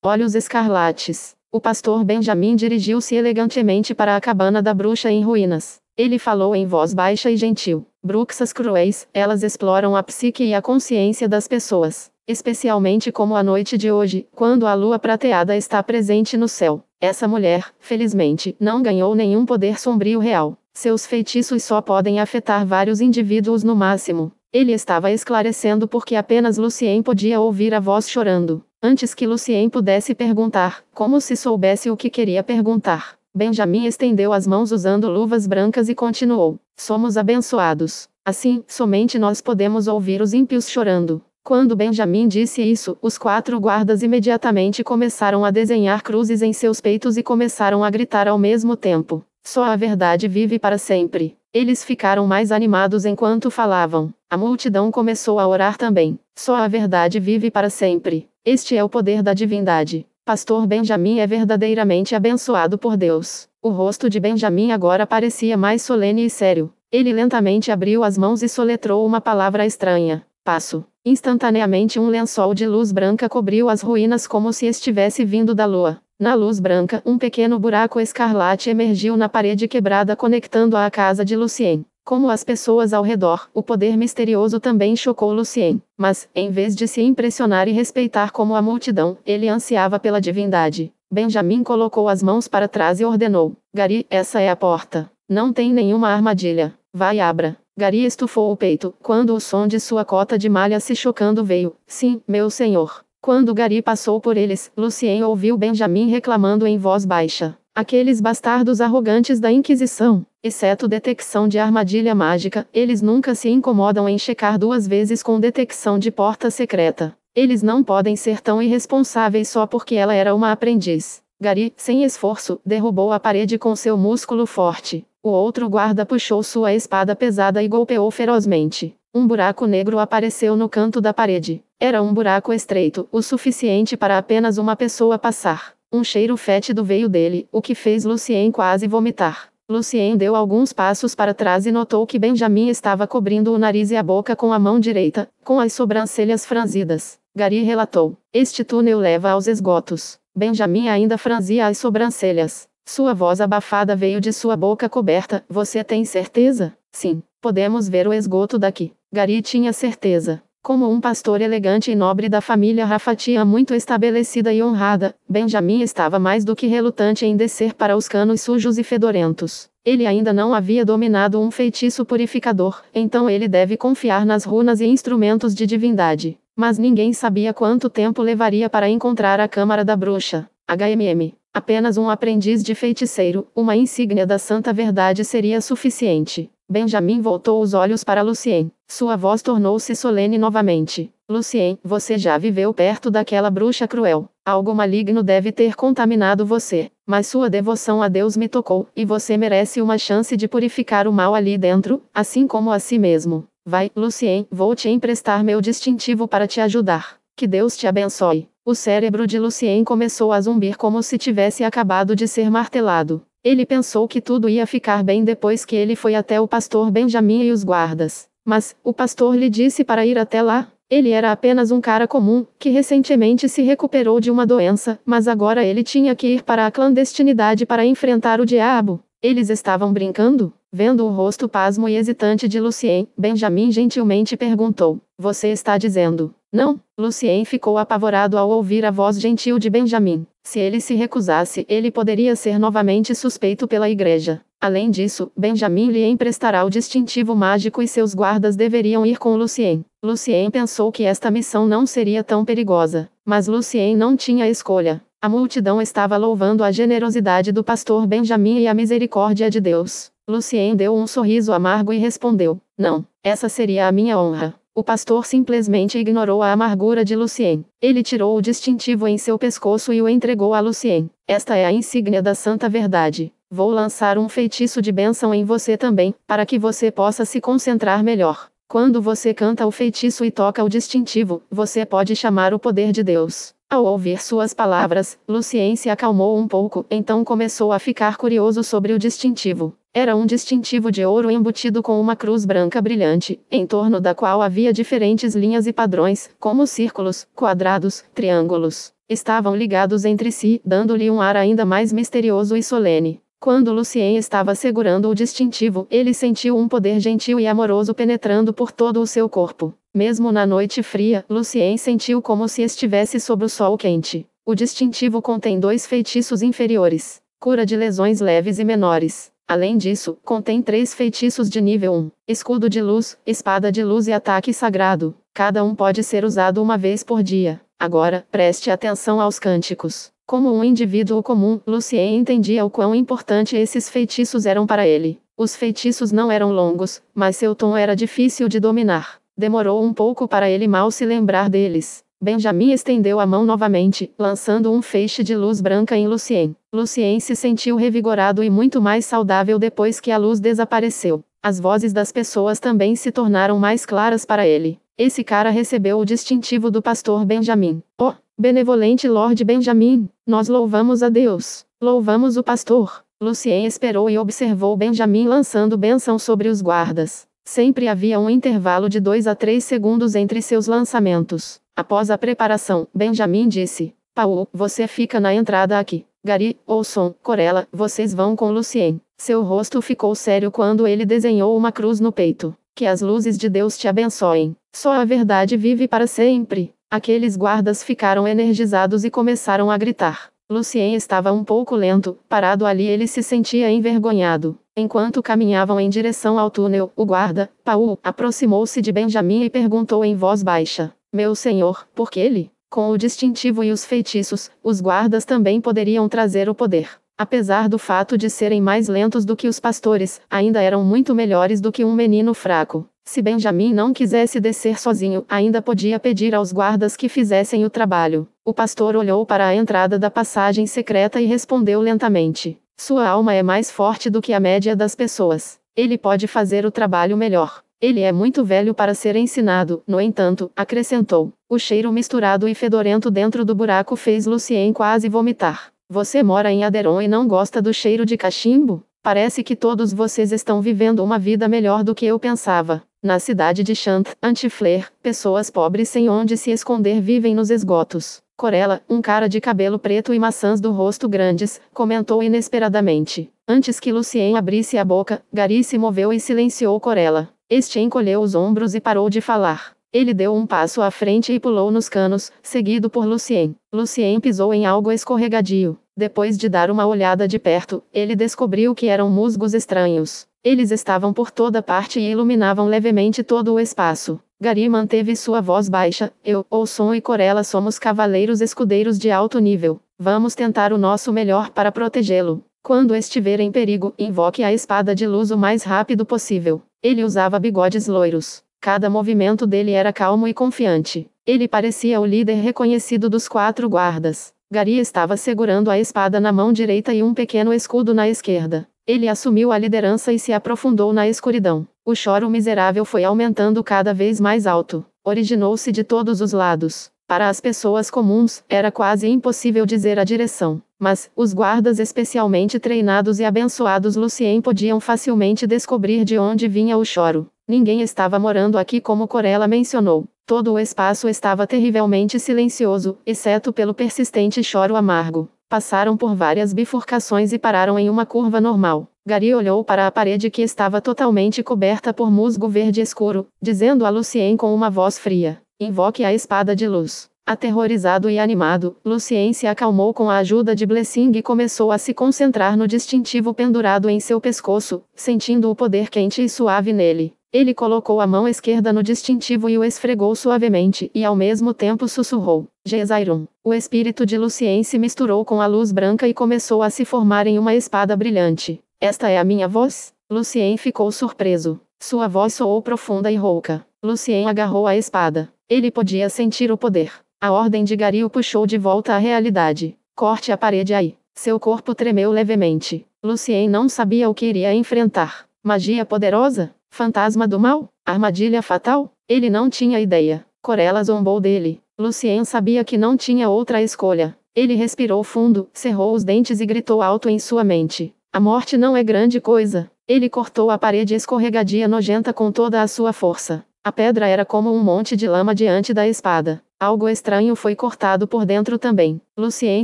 Olhos escarlates. O pastor Benjamin dirigiu-se elegantemente para a cabana da bruxa em ruínas. Ele falou em voz baixa e gentil: bruxas cruéis, elas exploram a psique e a consciência das pessoas. Especialmente como a noite de hoje, quando a lua prateada está presente no céu. Essa mulher, felizmente, não ganhou nenhum poder sombrio real. Seus feitiços só podem afetar vários indivíduos no máximo. Ele estava esclarecendo porque apenas Lucien podia ouvir a voz chorando. Antes que Lucien pudesse perguntar, como se soubesse o que queria perguntar, Benjamin estendeu as mãos usando luvas brancas e continuou: somos abençoados. Assim, somente nós podemos ouvir os ímpios chorando. Quando Benjamin disse isso, os 4 guardas imediatamente começaram a desenhar cruzes em seus peitos e começaram a gritar ao mesmo tempo: só a verdade vive para sempre. Eles ficaram mais animados enquanto falavam. A multidão começou a orar também. Só a verdade vive para sempre. Este é o poder da divindade. Pastor Benjamin é verdadeiramente abençoado por Deus. O rosto de Benjamin agora parecia mais solene e sério. Ele lentamente abriu as mãos e soletrou uma palavra estranha: passo. Instantaneamente um lençol de luz branca cobriu as ruínas como se estivesse vindo da lua. Na luz branca, um pequeno buraco escarlate emergiu na parede quebrada conectando-a à casa de Lucien. Como as pessoas ao redor, o poder misterioso também chocou Lucien. Mas, em vez de se impressionar e respeitar como a multidão, ele ansiava pela divindade. Benjamin colocou as mãos para trás e ordenou: Gary, essa é a porta. Não tem nenhuma armadilha. Vai e abra. Gary estufou o peito, quando o som de sua cota de malha se chocando veio. Sim, meu senhor. Quando Gary passou por eles, Lucien ouviu Benjamin reclamando em voz baixa: aqueles bastardos arrogantes da Inquisição. Exceto detecção de armadilha mágica, eles nunca se incomodam em checar 2 vezes com detecção de porta secreta. Eles não podem ser tão irresponsáveis só porque ela era uma aprendiz. Gary, sem esforço, derrubou a parede com seu músculo forte. O outro guarda puxou sua espada pesada e golpeou ferozmente. Um buraco negro apareceu no canto da parede. Era um buraco estreito, o suficiente para apenas uma pessoa passar. Um cheiro fétido veio dele, o que fez Lucien quase vomitar. Lucien deu alguns passos para trás e notou que Benjamin estava cobrindo o nariz e a boca com a mão direita, com as sobrancelhas franzidas. Gary relatou: este túnel leva aos esgotos. Benjamin ainda franzia as sobrancelhas. Sua voz abafada veio de sua boca coberta. Você tem certeza? Sim, podemos ver o esgoto daqui. Gary tinha certeza. Como um pastor elegante e nobre da família Rafatia muito estabelecida e honrada, Benjamin estava mais do que relutante em descer para os canos sujos e fedorentos. Ele ainda não havia dominado um feitiço purificador, então ele deve confiar nas runas e instrumentos de divindade. Mas ninguém sabia quanto tempo levaria para encontrar a Câmara da Bruxa. HMM. Apenas um aprendiz de feiticeiro, uma insígnia da santa verdade seria suficiente. Benjamin voltou os olhos para Lucien. Sua voz tornou-se solene novamente. Lucien, você já viveu perto daquela bruxa cruel. Algo maligno deve ter contaminado você. Mas sua devoção a Deus me tocou, e você merece uma chance de purificar o mal ali dentro, assim como a si mesmo. Vai, Lucien, vou te emprestar meu distintivo para te ajudar. Que Deus te abençoe. O cérebro de Lucien começou a zumbir como se tivesse acabado de ser martelado. Ele pensou que tudo ia ficar bem depois que ele foi até o pastor Benjamin e os guardas. Mas, o pastor lhe disse para ir até lá. Ele era apenas um cara comum, que recentemente se recuperou de uma doença, mas agora ele tinha que ir para a clandestinidade para enfrentar o diabo. Eles estavam brincando? Vendo o rosto pasmo e hesitante de Lucien, Benjamin gentilmente perguntou: Você está dizendo? Não? Lucien ficou apavorado ao ouvir a voz gentil de Benjamin. Se ele se recusasse, ele poderia ser novamente suspeito pela igreja. Além disso, Benjamin lhe emprestará o distintivo mágico e seus guardas deveriam ir com Lucien. Lucien pensou que esta missão não seria tão perigosa. Mas Lucien não tinha escolha. A multidão estava louvando a generosidade do pastor Benjamin e a misericórdia de Deus. Lucien deu um sorriso amargo e respondeu: Não, essa seria a minha honra. O pastor simplesmente ignorou a amargura de Lucien. Ele tirou o distintivo em seu pescoço e o entregou a Lucien. Esta é a insígnia da santa verdade. Vou lançar um feitiço de bênção em você também, para que você possa se concentrar melhor. Quando você canta o feitiço e toca o distintivo, você pode chamar o poder de Deus. Ao ouvir suas palavras, Lucien se acalmou um pouco, então começou a ficar curioso sobre o distintivo. Era um distintivo de ouro embutido com uma cruz branca brilhante, em torno da qual havia diferentes linhas e padrões, como círculos, quadrados, triângulos. Estavam ligados entre si, dando-lhe um ar ainda mais misterioso e solene. Quando Lucien estava segurando o distintivo, ele sentiu um poder gentil e amoroso penetrando por todo o seu corpo. Mesmo na noite fria, Lucien sentiu como se estivesse sob o sol quente. O distintivo contém 2 feitiços inferiores: cura de lesões leves e menores. Além disso, contém 3 feitiços de nível 1, escudo de luz, espada de luz e ataque sagrado. Cada um pode ser usado uma vez por dia. Agora, preste atenção aos cânticos. Como um indivíduo comum, Lucien entendia o quão importante esses feitiços eram para ele. Os feitiços não eram longos, mas seu tom era difícil de dominar. Demorou um pouco para ele mal se lembrar deles. Benjamin estendeu a mão novamente, lançando um feixe de luz branca em Lucien. Lucien se sentiu revigorado e muito mais saudável depois que a luz desapareceu. As vozes das pessoas também se tornaram mais claras para ele. Esse cara recebeu o distintivo do pastor Benjamin. Oh, benevolente Lord Benjamin, nós louvamos a Deus. Louvamos o pastor. Lucien esperou e observou Benjamin lançando bênção sobre os guardas. Sempre havia um intervalo de 2 a 3 segundos entre seus lançamentos. Após a preparação, Benjamin disse: Paul, você fica na entrada aqui. Gary, Olson, Corella, vocês vão com Lucien. Seu rosto ficou sério quando ele desenhou uma cruz no peito. Que as luzes de Deus te abençoem. Só a verdade vive para sempre. Aqueles guardas ficaram energizados e começaram a gritar. Lucien estava um pouco lento, parado ali ele se sentia envergonhado. Enquanto caminhavam em direção ao túnel, o guarda, Paul, aproximou-se de Benjamin e perguntou em voz baixa: Meu senhor, por que ele? Com o distintivo e os feitiços, os guardas também poderiam trazer o poder. Apesar do fato de serem mais lentos do que os pastores, ainda eram muito melhores do que um menino fraco. Se Benjamin não quisesse descer sozinho, ainda podia pedir aos guardas que fizessem o trabalho. O pastor olhou para a entrada da passagem secreta e respondeu lentamente: Sua alma é mais forte do que a média das pessoas. Ele pode fazer o trabalho melhor. Ele é muito velho para ser ensinado, no entanto, acrescentou. O cheiro misturado e fedorento dentro do buraco fez Lucien quase vomitar. Você mora em Aderon e não gosta do cheiro de cachimbo? Parece que todos vocês estão vivendo uma vida melhor do que eu pensava. Na cidade de Chant-Antifleur, pessoas pobres sem onde se esconder vivem nos esgotos. Corella, um cara de cabelo preto e maçãs do rosto grandes, comentou inesperadamente. Antes que Lucien abrisse a boca, Gary se moveu e silenciou Corella. Este encolheu os ombros e parou de falar. Ele deu um passo à frente e pulou nos canos, seguido por Lucien. Lucien pisou em algo escorregadio. Depois de dar uma olhada de perto, ele descobriu que eram musgos estranhos. Eles estavam por toda parte e iluminavam levemente todo o espaço. Gary manteve sua voz baixa. Eu, Olson e Corella somos cavaleiros escudeiros de alto nível. Vamos tentar o nosso melhor para protegê-lo. Quando estiver em perigo, invoque a espada de luz o mais rápido possível. Ele usava bigodes loiros. Cada movimento dele era calmo e confiante. Ele parecia o líder reconhecido dos 4 guardas. Gary estava segurando a espada na mão direita e um pequeno escudo na esquerda. Ele assumiu a liderança e se aprofundou na escuridão. O choro miserável foi aumentando cada vez mais alto. Originou-se de todos os lados. Para as pessoas comuns, era quase impossível dizer a direção. Mas, os guardas especialmente treinados e abençoados Lucien podiam facilmente descobrir de onde vinha o choro. Ninguém estava morando aqui como Corella mencionou. Todo o espaço estava terrivelmente silencioso, exceto pelo persistente choro amargo. Passaram por várias bifurcações e pararam em uma curva normal. Gary olhou para a parede que estava totalmente coberta por musgo verde escuro, dizendo a Lucien com uma voz fria: invoque a espada de luz. Aterrorizado e animado, Lucien se acalmou com a ajuda de Blessing e começou a se concentrar no distintivo pendurado em seu pescoço, sentindo o poder quente e suave nele. Ele colocou a mão esquerda no distintivo e o esfregou suavemente, e ao mesmo tempo sussurrou: Jezairon. O espírito de Lucien se misturou com a luz branca e começou a se formar em uma espada brilhante. Esta é a minha voz? Lucien ficou surpreso. Sua voz soou profunda e rouca. Lucien agarrou a espada. Ele podia sentir o poder. A ordem de Gary o puxou de volta à realidade. Corte a parede aí. Seu corpo tremeu levemente. Lucien não sabia o que iria enfrentar. Magia poderosa? Fantasma do mal? Armadilha fatal? Ele não tinha ideia. Corella zombou dele. Lucien sabia que não tinha outra escolha. Ele respirou fundo, cerrou os dentes e gritou alto em sua mente: a morte não é grande coisa. Ele cortou a parede escorregadia nojenta com toda a sua força. A pedra era como um monte de lama diante da espada. Algo estranho foi cortado por dentro também. Lucien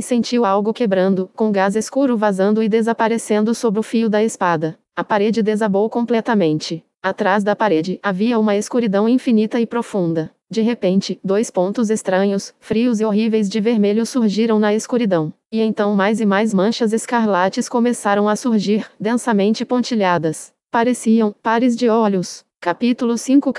sentiu algo quebrando, com gás escuro vazando e desaparecendo sob o fio da espada. A parede desabou completamente. Atrás da parede, havia uma escuridão infinita e profunda. De repente, 2 pontos estranhos, frios e horríveis de vermelho surgiram na escuridão. E então mais e mais manchas escarlates começaram a surgir, densamente pontilhadas. Pareciam pares de olhos. Capítulo 5.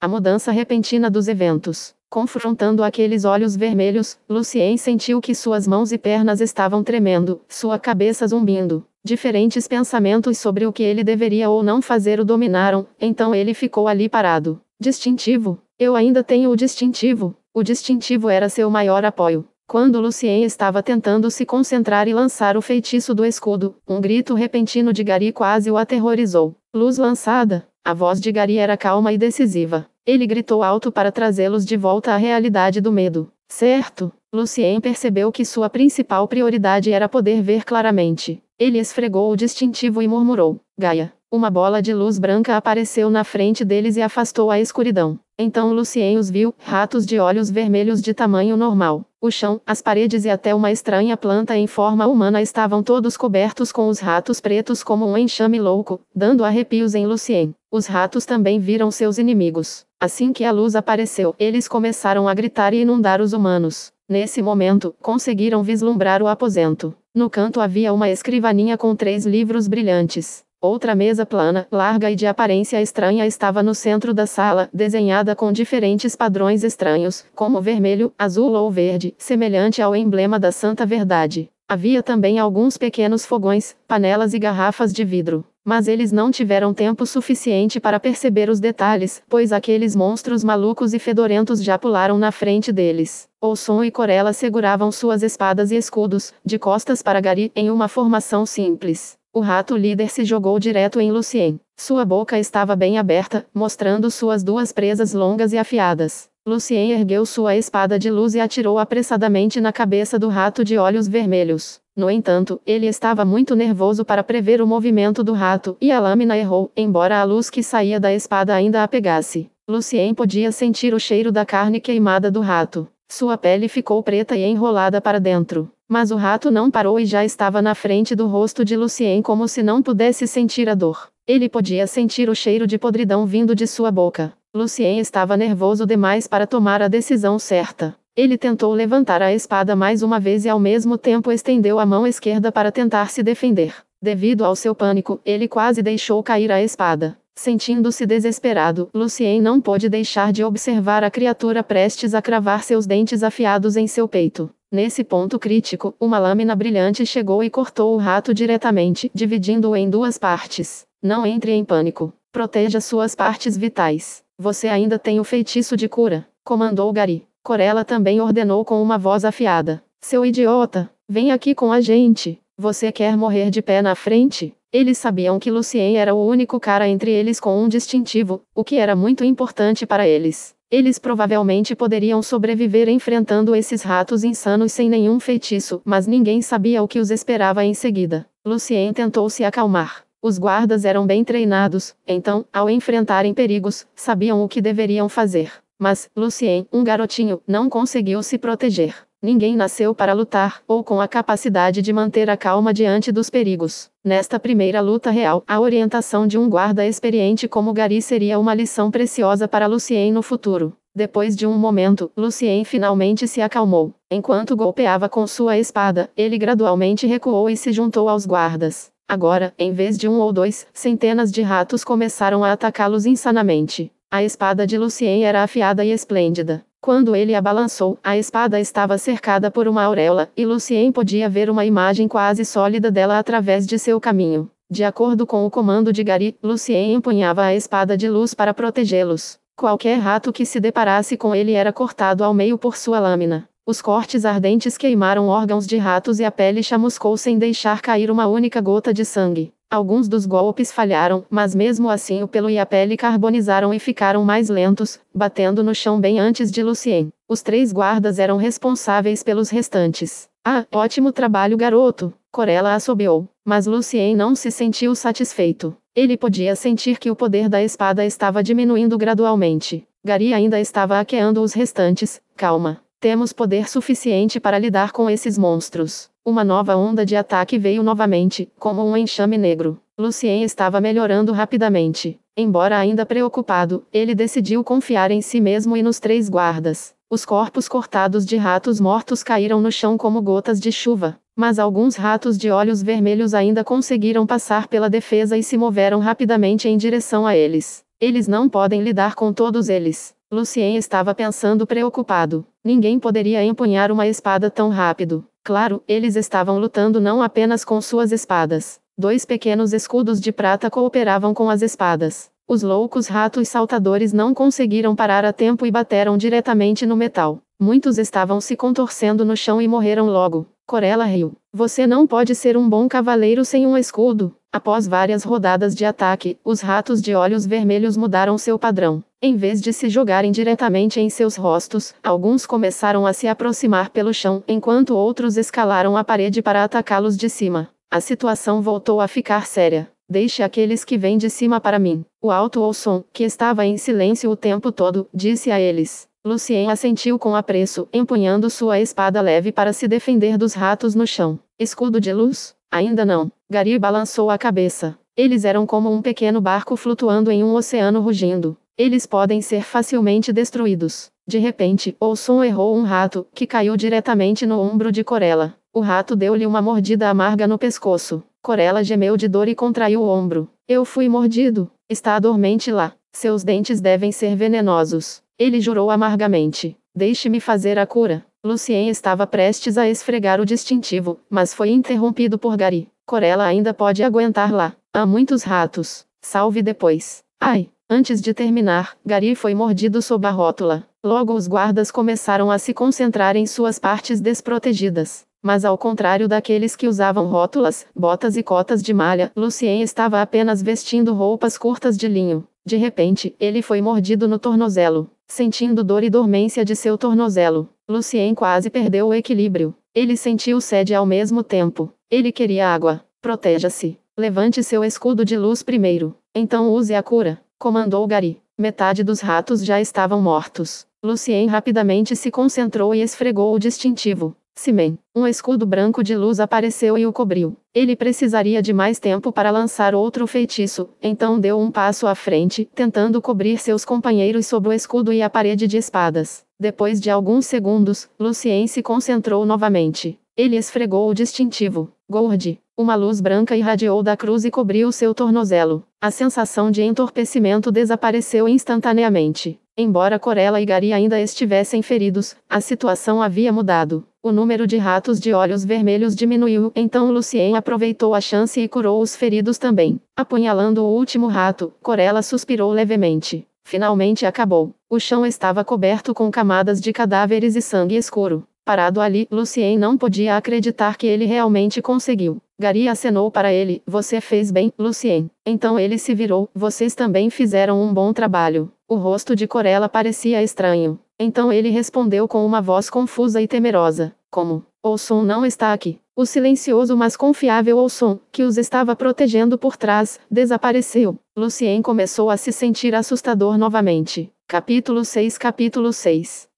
A mudança repentina dos eventos. Confrontando aqueles olhos vermelhos, Lucien sentiu que suas mãos e pernas estavam tremendo, sua cabeça zumbindo. Diferentes pensamentos sobre o que ele deveria ou não fazer o dominaram, então ele ficou ali parado. Distintivo? Eu ainda tenho o distintivo. O distintivo era seu maior apoio. Quando Lucien estava tentando se concentrar e lançar o feitiço do escudo, um grito repentino de Gary quase o aterrorizou. Luz lançada. A voz de Gary era calma e decisiva. Ele gritou alto para trazê-los de volta à realidade do medo. Certo. Lucien percebeu que sua principal prioridade era poder ver claramente. Ele esfregou o distintivo e murmurou: Gaia. Uma bola de luz branca apareceu na frente deles e afastou a escuridão. Então Lucien os viu, ratos de olhos vermelhos de tamanho normal. O chão, as paredes e até uma estranha planta em forma humana estavam todos cobertos com os ratos pretos como um enxame louco, dando arrepios em Lucien. Os ratos também viram seus inimigos. Assim que a luz apareceu, eles começaram a gritar e inundar os humanos. Nesse momento, conseguiram vislumbrar o aposento. No canto havia uma escrivaninha com 3 livros brilhantes. Outra mesa plana, larga e de aparência estranha estava no centro da sala, desenhada com diferentes padrões estranhos, como vermelho, azul ou verde, semelhante ao emblema da Santa Verdade. Havia também alguns pequenos fogões, panelas e garrafas de vidro. Mas eles não tiveram tempo suficiente para perceber os detalhes, pois aqueles monstros malucos e fedorentos já pularam na frente deles. Olson e Corella seguravam suas espadas e escudos, de costas para Gary, em uma formação simples. O rato líder se jogou direto em Lucien. Sua boca estava bem aberta, mostrando suas 2 presas longas e afiadas. Lucien ergueu sua espada de luz e atirou apressadamente na cabeça do rato de olhos vermelhos. No entanto, ele estava muito nervoso para prever o movimento do rato, e a lâmina errou, embora a luz que saía da espada ainda a pegasse. Lucien podia sentir o cheiro da carne queimada do rato. Sua pele ficou preta e enrolada para dentro. Mas o rato não parou e já estava na frente do rosto de Lucien como se não pudesse sentir a dor. Ele podia sentir o cheiro de podridão vindo de sua boca. Lucien estava nervoso demais para tomar a decisão certa. Ele tentou levantar a espada mais uma vez e ao mesmo tempo estendeu a mão esquerda para tentar se defender. Devido ao seu pânico, ele quase deixou cair a espada. Sentindo-se desesperado, Lucien não pôde deixar de observar a criatura prestes a cravar seus dentes afiados em seu peito. Nesse ponto crítico, uma lâmina brilhante chegou e cortou o rato diretamente, dividindo-o em duas partes. Não entre em pânico. Proteja suas partes vitais. Você ainda tem o feitiço de cura, comandou Gary. Corella também ordenou com uma voz afiada. Seu idiota, vem aqui com a gente. Você quer morrer de pé na frente? Eles sabiam que Lucien era o único cara entre eles com um distintivo, o que era muito importante para eles. Eles provavelmente poderiam sobreviver enfrentando esses ratos insanos sem nenhum feitiço, mas ninguém sabia o que os esperava em seguida. Lucien tentou se acalmar. Os guardas eram bem treinados, então, ao enfrentarem perigos, sabiam o que deveriam fazer. Mas, Lucien, um garotinho, não conseguiu se proteger. Ninguém nasceu para lutar, ou com a capacidade de manter a calma diante dos perigos. Nesta primeira luta real, a orientação de um guarda experiente como Gary seria uma lição preciosa para Lucien no futuro. Depois de um momento, Lucien finalmente se acalmou. Enquanto golpeava com sua espada, ele gradualmente recuou e se juntou aos guardas. Agora, em vez de um ou dois, centenas de ratos começaram a atacá-los insanamente. A espada de Lucien era afiada e esplêndida. Quando ele a balançou, a espada estava cercada por uma auréola, e Lucien podia ver uma imagem quase sólida dela através de seu caminho. De acordo com o comando de Gary, Lucien empunhava a espada de luz para protegê-los. Qualquer rato que se deparasse com ele era cortado ao meio por sua lâmina. Os cortes ardentes queimaram órgãos de ratos e a pele chamuscou sem deixar cair uma única gota de sangue. Alguns dos golpes falharam, mas mesmo assim o pelo e a pele carbonizaram e ficaram mais lentos, batendo no chão bem antes de Lucien. Os 3 guardas eram responsáveis pelos restantes. Ah, ótimo trabalho, garoto! Corella assobiou. Mas Lucien não se sentiu satisfeito. Ele podia sentir que o poder da espada estava diminuindo gradualmente. Gary ainda estava hackeando os restantes. Calma. Temos poder suficiente para lidar com esses monstros. Uma nova onda de ataque veio novamente, como um enxame negro. Lucien estava melhorando rapidamente. Embora ainda preocupado, ele decidiu confiar em si mesmo e nos 3 guardas. Os corpos cortados de ratos mortos caíram no chão como gotas de chuva. Mas alguns ratos de olhos vermelhos ainda conseguiram passar pela defesa e se moveram rapidamente em direção a eles. Eles não podem lidar com todos eles. Lucien estava pensando preocupado. Ninguém poderia empunhar uma espada tão rápido. Claro, eles estavam lutando não apenas com suas espadas. 2 pequenos escudos de prata cooperavam com as espadas. Os loucos ratos saltadores não conseguiram parar a tempo e bateram diretamente no metal. Muitos estavam se contorcendo no chão e morreram logo. Corella riu. Você não pode ser um bom cavaleiro sem um escudo. Após várias rodadas de ataque, os ratos de olhos vermelhos mudaram seu padrão. Em vez de se jogarem diretamente em seus rostos, alguns começaram a se aproximar pelo chão, enquanto outros escalaram a parede para atacá-los de cima. A situação voltou a ficar séria. Deixe aqueles que vêm de cima para mim. O Alto Olson, que estava em silêncio o tempo todo, disse a eles. Lucien assentiu com apreço, empunhando sua espada leve para se defender dos ratos no chão. Escudo de luz? Ainda não. Gary balançou a cabeça. Eles eram como um pequeno barco flutuando em um oceano rugindo. Eles podem ser facilmente destruídos. De repente, Olson errou um rato, que caiu diretamente no ombro de Corella. O rato deu-lhe uma mordida amarga no pescoço. Corella gemeu de dor e contraiu o ombro. Eu fui mordido. Está dormente lá. Seus dentes devem ser venenosos. Ele jurou amargamente. Deixe-me fazer a cura. Lucien estava prestes a esfregar o distintivo, mas foi interrompido por Gary. Corella ainda pode aguentar lá. Há muitos ratos. Salve depois. Ai! Antes de terminar, Gary foi mordido sob a rótula. Logo os guardas começaram a se concentrar em suas partes desprotegidas. Mas ao contrário daqueles que usavam rótulas, botas e cotas de malha, Lucien estava apenas vestindo roupas curtas de linho. De repente, ele foi mordido no tornozelo. Sentindo dor e dormência de seu tornozelo, Lucien quase perdeu o equilíbrio. Ele sentiu sede ao mesmo tempo. Ele queria água. Proteja-se. Levante seu escudo de luz primeiro. Então use a cura, comandou Gary. Metade dos ratos já estavam mortos. Lucien rapidamente se concentrou e esfregou o distintivo. Simen, um escudo branco de luz apareceu e o cobriu. Ele precisaria de mais tempo para lançar outro feitiço, então deu um passo à frente, tentando cobrir seus companheiros sob o escudo e a parede de espadas. Depois de alguns segundos, Lucien se concentrou novamente. Ele esfregou o distintivo. Gourde. Uma luz branca irradiou da cruz e cobriu seu tornozelo. A sensação de entorpecimento desapareceu instantaneamente. Embora Corella e Gary ainda estivessem feridos, a situação havia mudado. O número de ratos de olhos vermelhos diminuiu, então Lucien aproveitou a chance e curou os feridos também. Apunhalando o último rato, Corella suspirou levemente. Finalmente acabou. O chão estava coberto com camadas de cadáveres e sangue escuro. Parado ali, Lucien não podia acreditar que ele realmente conseguiu. Gary acenou para ele. Você fez bem, Lucien. Então ele se virou. Vocês também fizeram um bom trabalho. O rosto de Corella parecia estranho. Então ele respondeu com uma voz confusa e temerosa. Como? Olson não está aqui. O silencioso mas confiável Olson, que os estava protegendo por trás, desapareceu. Lucien começou a se sentir assustador novamente. Capítulo 6.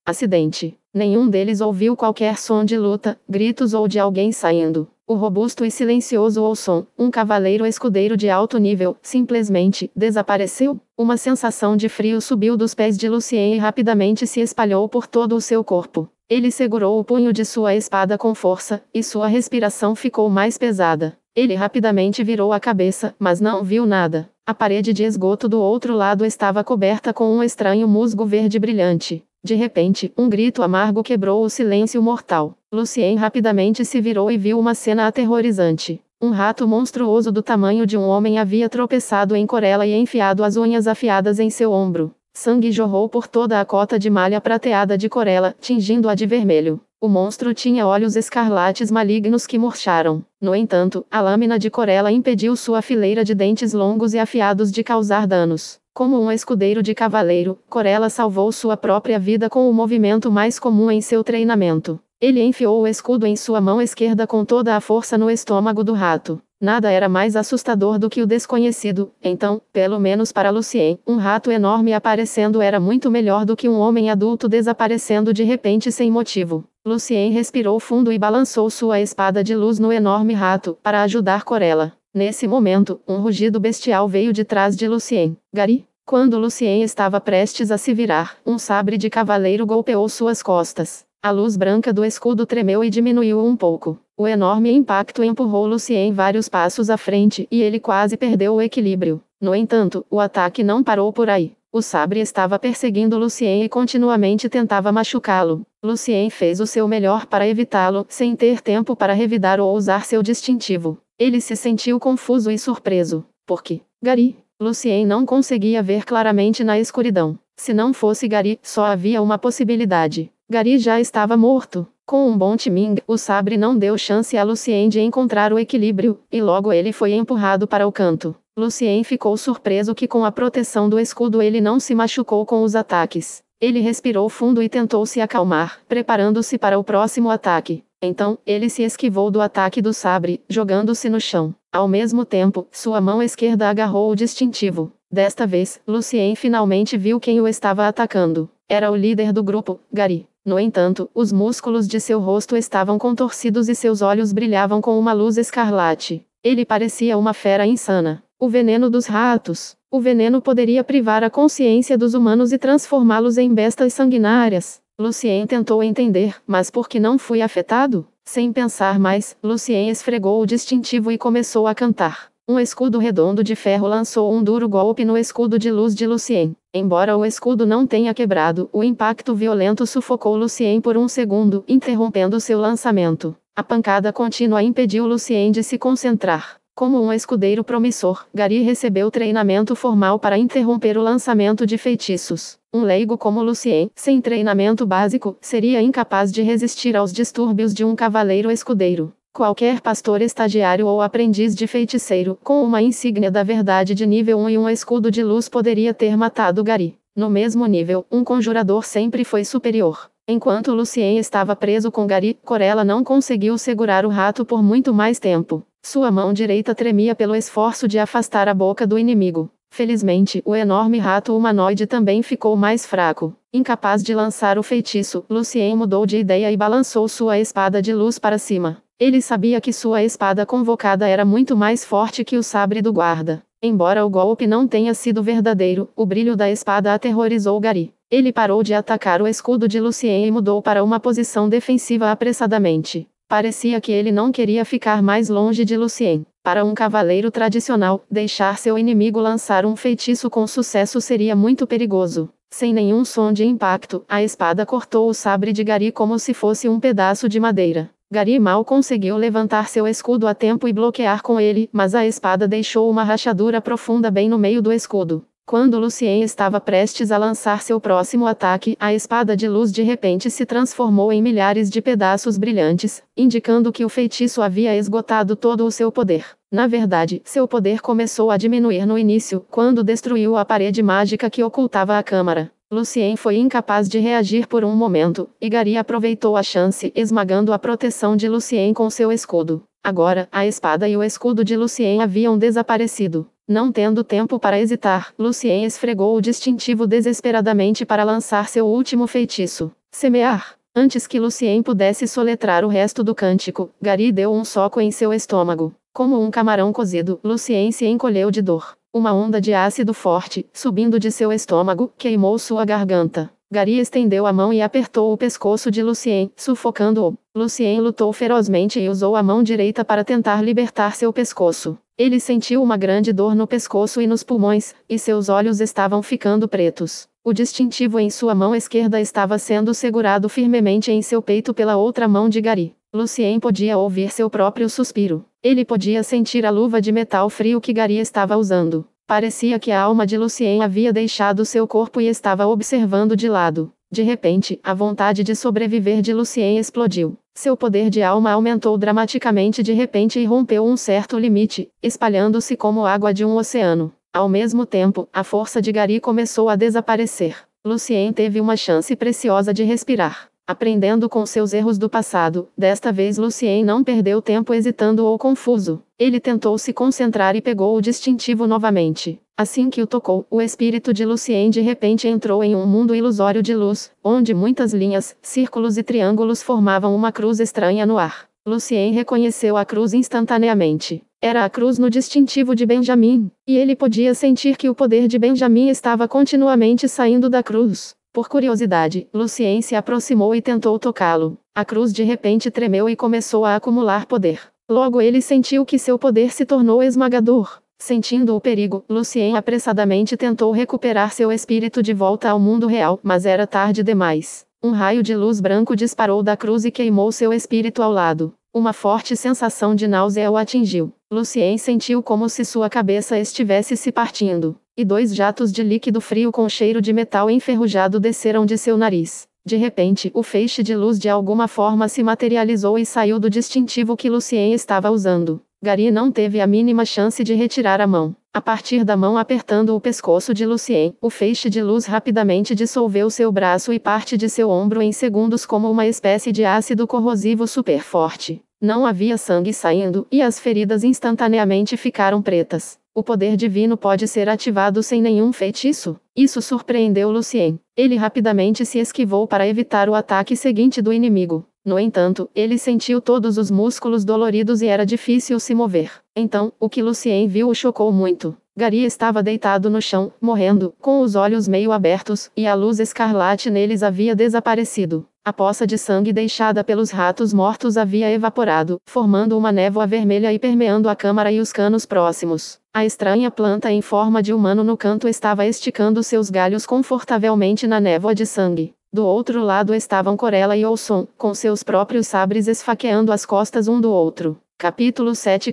Acidente. Nenhum deles ouviu qualquer som de luta, gritos ou de alguém saindo. O robusto e silencioso Olson, um cavaleiro escudeiro de alto nível, simplesmente desapareceu. Uma sensação de frio subiu dos pés de Lucien e rapidamente se espalhou por todo o seu corpo. Ele segurou o punho de sua espada com força, e sua respiração ficou mais pesada. Ele rapidamente virou a cabeça, mas não viu nada. A parede de esgoto do outro lado estava coberta com um estranho musgo verde brilhante. De repente, um grito amargo quebrou o silêncio mortal. Lucien rapidamente se virou e viu uma cena aterrorizante. Um rato monstruoso do tamanho de um homem havia tropeçado em Corella e enfiado as unhas afiadas em seu ombro. Sangue jorrou por toda a cota de malha prateada de Corella, tingindo-a de vermelho. O monstro tinha olhos escarlates malignos que murcharam. No entanto, a lâmina de Corella impediu sua fileira de dentes longos e afiados de causar danos. Como um escudeiro de cavaleiro, Corella salvou sua própria vida com o movimento mais comum em seu treinamento. Ele enfiou o escudo em sua mão esquerda com toda a força no estômago do rato. Nada era mais assustador do que o desconhecido, então, pelo menos para Lucien, um rato enorme aparecendo era muito melhor do que um homem adulto desaparecendo de repente sem motivo. Lucien respirou fundo e balançou sua espada de luz no enorme rato, para ajudar Corella. Nesse momento, um rugido bestial veio de trás de Lucien. Gary? Quando Lucien estava prestes a se virar, um sabre de cavaleiro golpeou suas costas. A luz branca do escudo tremeu e diminuiu um pouco. O enorme impacto empurrou Lucien vários passos à frente e ele quase perdeu o equilíbrio. No entanto, o ataque não parou por aí. O sabre estava perseguindo Lucien e continuamente tentava machucá-lo. Lucien fez o seu melhor para evitá-lo, sem ter tempo para revidar ou usar seu distintivo. Ele se sentiu confuso e surpreso. Por que? Gary? Lucien não conseguia ver claramente na escuridão. Se não fosse Gary, só havia uma possibilidade. Gary já estava morto. Com um bom timing, o sabre não deu chance a Lucien de encontrar o equilíbrio, e logo ele foi empurrado para o canto. Lucien ficou surpreso que com a proteção do escudo ele não se machucou com os ataques. Ele respirou fundo e tentou se acalmar, preparando-se para o próximo ataque. Então, ele se esquivou do ataque do sabre, jogando-se no chão. Ao mesmo tempo, sua mão esquerda agarrou o distintivo. Desta vez, Lucien finalmente viu quem o estava atacando. Era o líder do grupo, Gary. No entanto, os músculos de seu rosto estavam contorcidos e seus olhos brilhavam com uma luz escarlate. Ele parecia uma fera insana. O veneno dos ratos. O veneno poderia privar a consciência dos humanos e transformá-los em bestas sanguinárias. Lucien tentou entender, mas por que não fui afetado? Sem pensar mais, Lucien esfregou o distintivo e começou a cantar. Um escudo redondo de ferro lançou um duro golpe no escudo de luz de Lucien. Embora o escudo não tenha quebrado, o impacto violento sufocou Lucien por um segundo, interrompendo seu lançamento. A pancada contínua impediu Lucien de se concentrar. Como um escudeiro promissor, Gary recebeu treinamento formal para interromper o lançamento de feitiços. Um leigo como Lucien, sem treinamento básico, seria incapaz de resistir aos distúrbios de um cavaleiro escudeiro. Qualquer pastor estagiário ou aprendiz de feiticeiro, com uma insígnia da verdade de nível 1 e um escudo de luz poderia ter matado Gary. No mesmo nível, um conjurador sempre foi superior. Enquanto Lucien estava preso com Gary, Corella não conseguiu segurar o rato por muito mais tempo. Sua mão direita tremia pelo esforço de afastar a boca do inimigo. Felizmente, o enorme rato humanoide também ficou mais fraco. Incapaz de lançar o feitiço, Lucien mudou de ideia e balançou sua espada de luz para cima. Ele sabia que sua espada convocada era muito mais forte que o sabre do guarda. Embora o golpe não tenha sido verdadeiro, o brilho da espada aterrorizou Gary. Ele parou de atacar o escudo de Lucien e mudou para uma posição defensiva apressadamente. Parecia que ele não queria ficar mais longe de Lucien. Para um cavaleiro tradicional, deixar seu inimigo lançar um feitiço com sucesso seria muito perigoso. Sem nenhum som de impacto, a espada cortou o sabre de Gary como se fosse um pedaço de madeira. Gary mal conseguiu levantar seu escudo a tempo e bloquear com ele, mas a espada deixou uma rachadura profunda bem no meio do escudo. Quando Lucien estava prestes a lançar seu próximo ataque, a espada de luz de repente se transformou em milhares de pedaços brilhantes, indicando que o feitiço havia esgotado todo o seu poder. Na verdade, seu poder começou a diminuir no início, quando destruiu a parede mágica que ocultava a câmara. Lucien foi incapaz de reagir por um momento, e Gary aproveitou a chance, esmagando a proteção de Lucien com seu escudo. Agora, a espada e o escudo de Lucien haviam desaparecido. Não tendo tempo para hesitar, Lucien esfregou o distintivo desesperadamente para lançar seu último feitiço. Semear. Antes que Lucien pudesse soletrar o resto do cântico, Gary deu um soco em seu estômago. Como um camarão cozido, Lucien se encolheu de dor. Uma onda de ácido forte, subindo de seu estômago, queimou sua garganta. Gary estendeu a mão e apertou o pescoço de Lucien, sufocando-o. Lucien lutou ferozmente e usou a mão direita para tentar libertar seu pescoço. Ele sentiu uma grande dor no pescoço e nos pulmões, e seus olhos estavam ficando pretos. O distintivo em sua mão esquerda estava sendo segurado firmemente em seu peito pela outra mão de Gary. Lucien podia ouvir seu próprio suspiro. Ele podia sentir a luva de metal frio que Gary estava usando. Parecia que a alma de Lucien havia deixado seu corpo e estava observando de lado. De repente, a vontade de sobreviver de Lucien explodiu. Seu poder de alma aumentou dramaticamente de repente e rompeu um certo limite, espalhando-se como água de um oceano. Ao mesmo tempo, a força de Gary começou a desaparecer. Lucien teve uma chance preciosa de respirar. Aprendendo com seus erros do passado, desta vez Lucien não perdeu tempo hesitando ou confuso. Ele tentou se concentrar e pegou o distintivo novamente. Assim que o tocou, o espírito de Lucien de repente entrou em um mundo ilusório de luz, onde muitas linhas, círculos e triângulos formavam uma cruz estranha no ar. Lucien reconheceu a cruz instantaneamente. Era a cruz no distintivo de Benjamin, e ele podia sentir que o poder de Benjamin estava continuamente saindo da cruz. Por curiosidade, Lucien se aproximou e tentou tocá-lo. A cruz de repente tremeu e começou a acumular poder. Logo ele sentiu que seu poder se tornou esmagador. Sentindo o perigo, Lucien apressadamente tentou recuperar seu espírito de volta ao mundo real, mas era tarde demais. Um raio de luz branco disparou da cruz e queimou seu espírito ao lado. Uma forte sensação de náusea o atingiu. Lucien sentiu como se sua cabeça estivesse se partindo, e 2 jatos de líquido frio com cheiro de metal enferrujado desceram de seu nariz. De repente, o feixe de luz de alguma forma se materializou e saiu do distintivo que Lucien estava usando. Gary não teve a mínima chance de retirar a mão. A partir da mão apertando o pescoço de Lucien, o feixe de luz rapidamente dissolveu seu braço e parte de seu ombro em segundos como uma espécie de ácido corrosivo super forte. Não havia sangue saindo, e as feridas instantaneamente ficaram pretas. O poder divino pode ser ativado sem nenhum feitiço? Isso surpreendeu Lucien. Ele rapidamente se esquivou para evitar o ataque seguinte do inimigo. No entanto, ele sentiu todos os músculos doloridos e era difícil se mover. Então, o que Lucien viu o chocou muito. Gary estava deitado no chão, morrendo, com os olhos meio abertos, e a luz escarlate neles havia desaparecido. A poça de sangue deixada pelos ratos mortos havia evaporado, formando uma névoa vermelha e permeando a câmara e os canos próximos. A estranha planta em forma de humano no canto estava esticando seus galhos confortavelmente na névoa de sangue. Do outro lado estavam Corella e Olson, com seus próprios sabres esfaqueando as costas um do outro. Capítulo 7.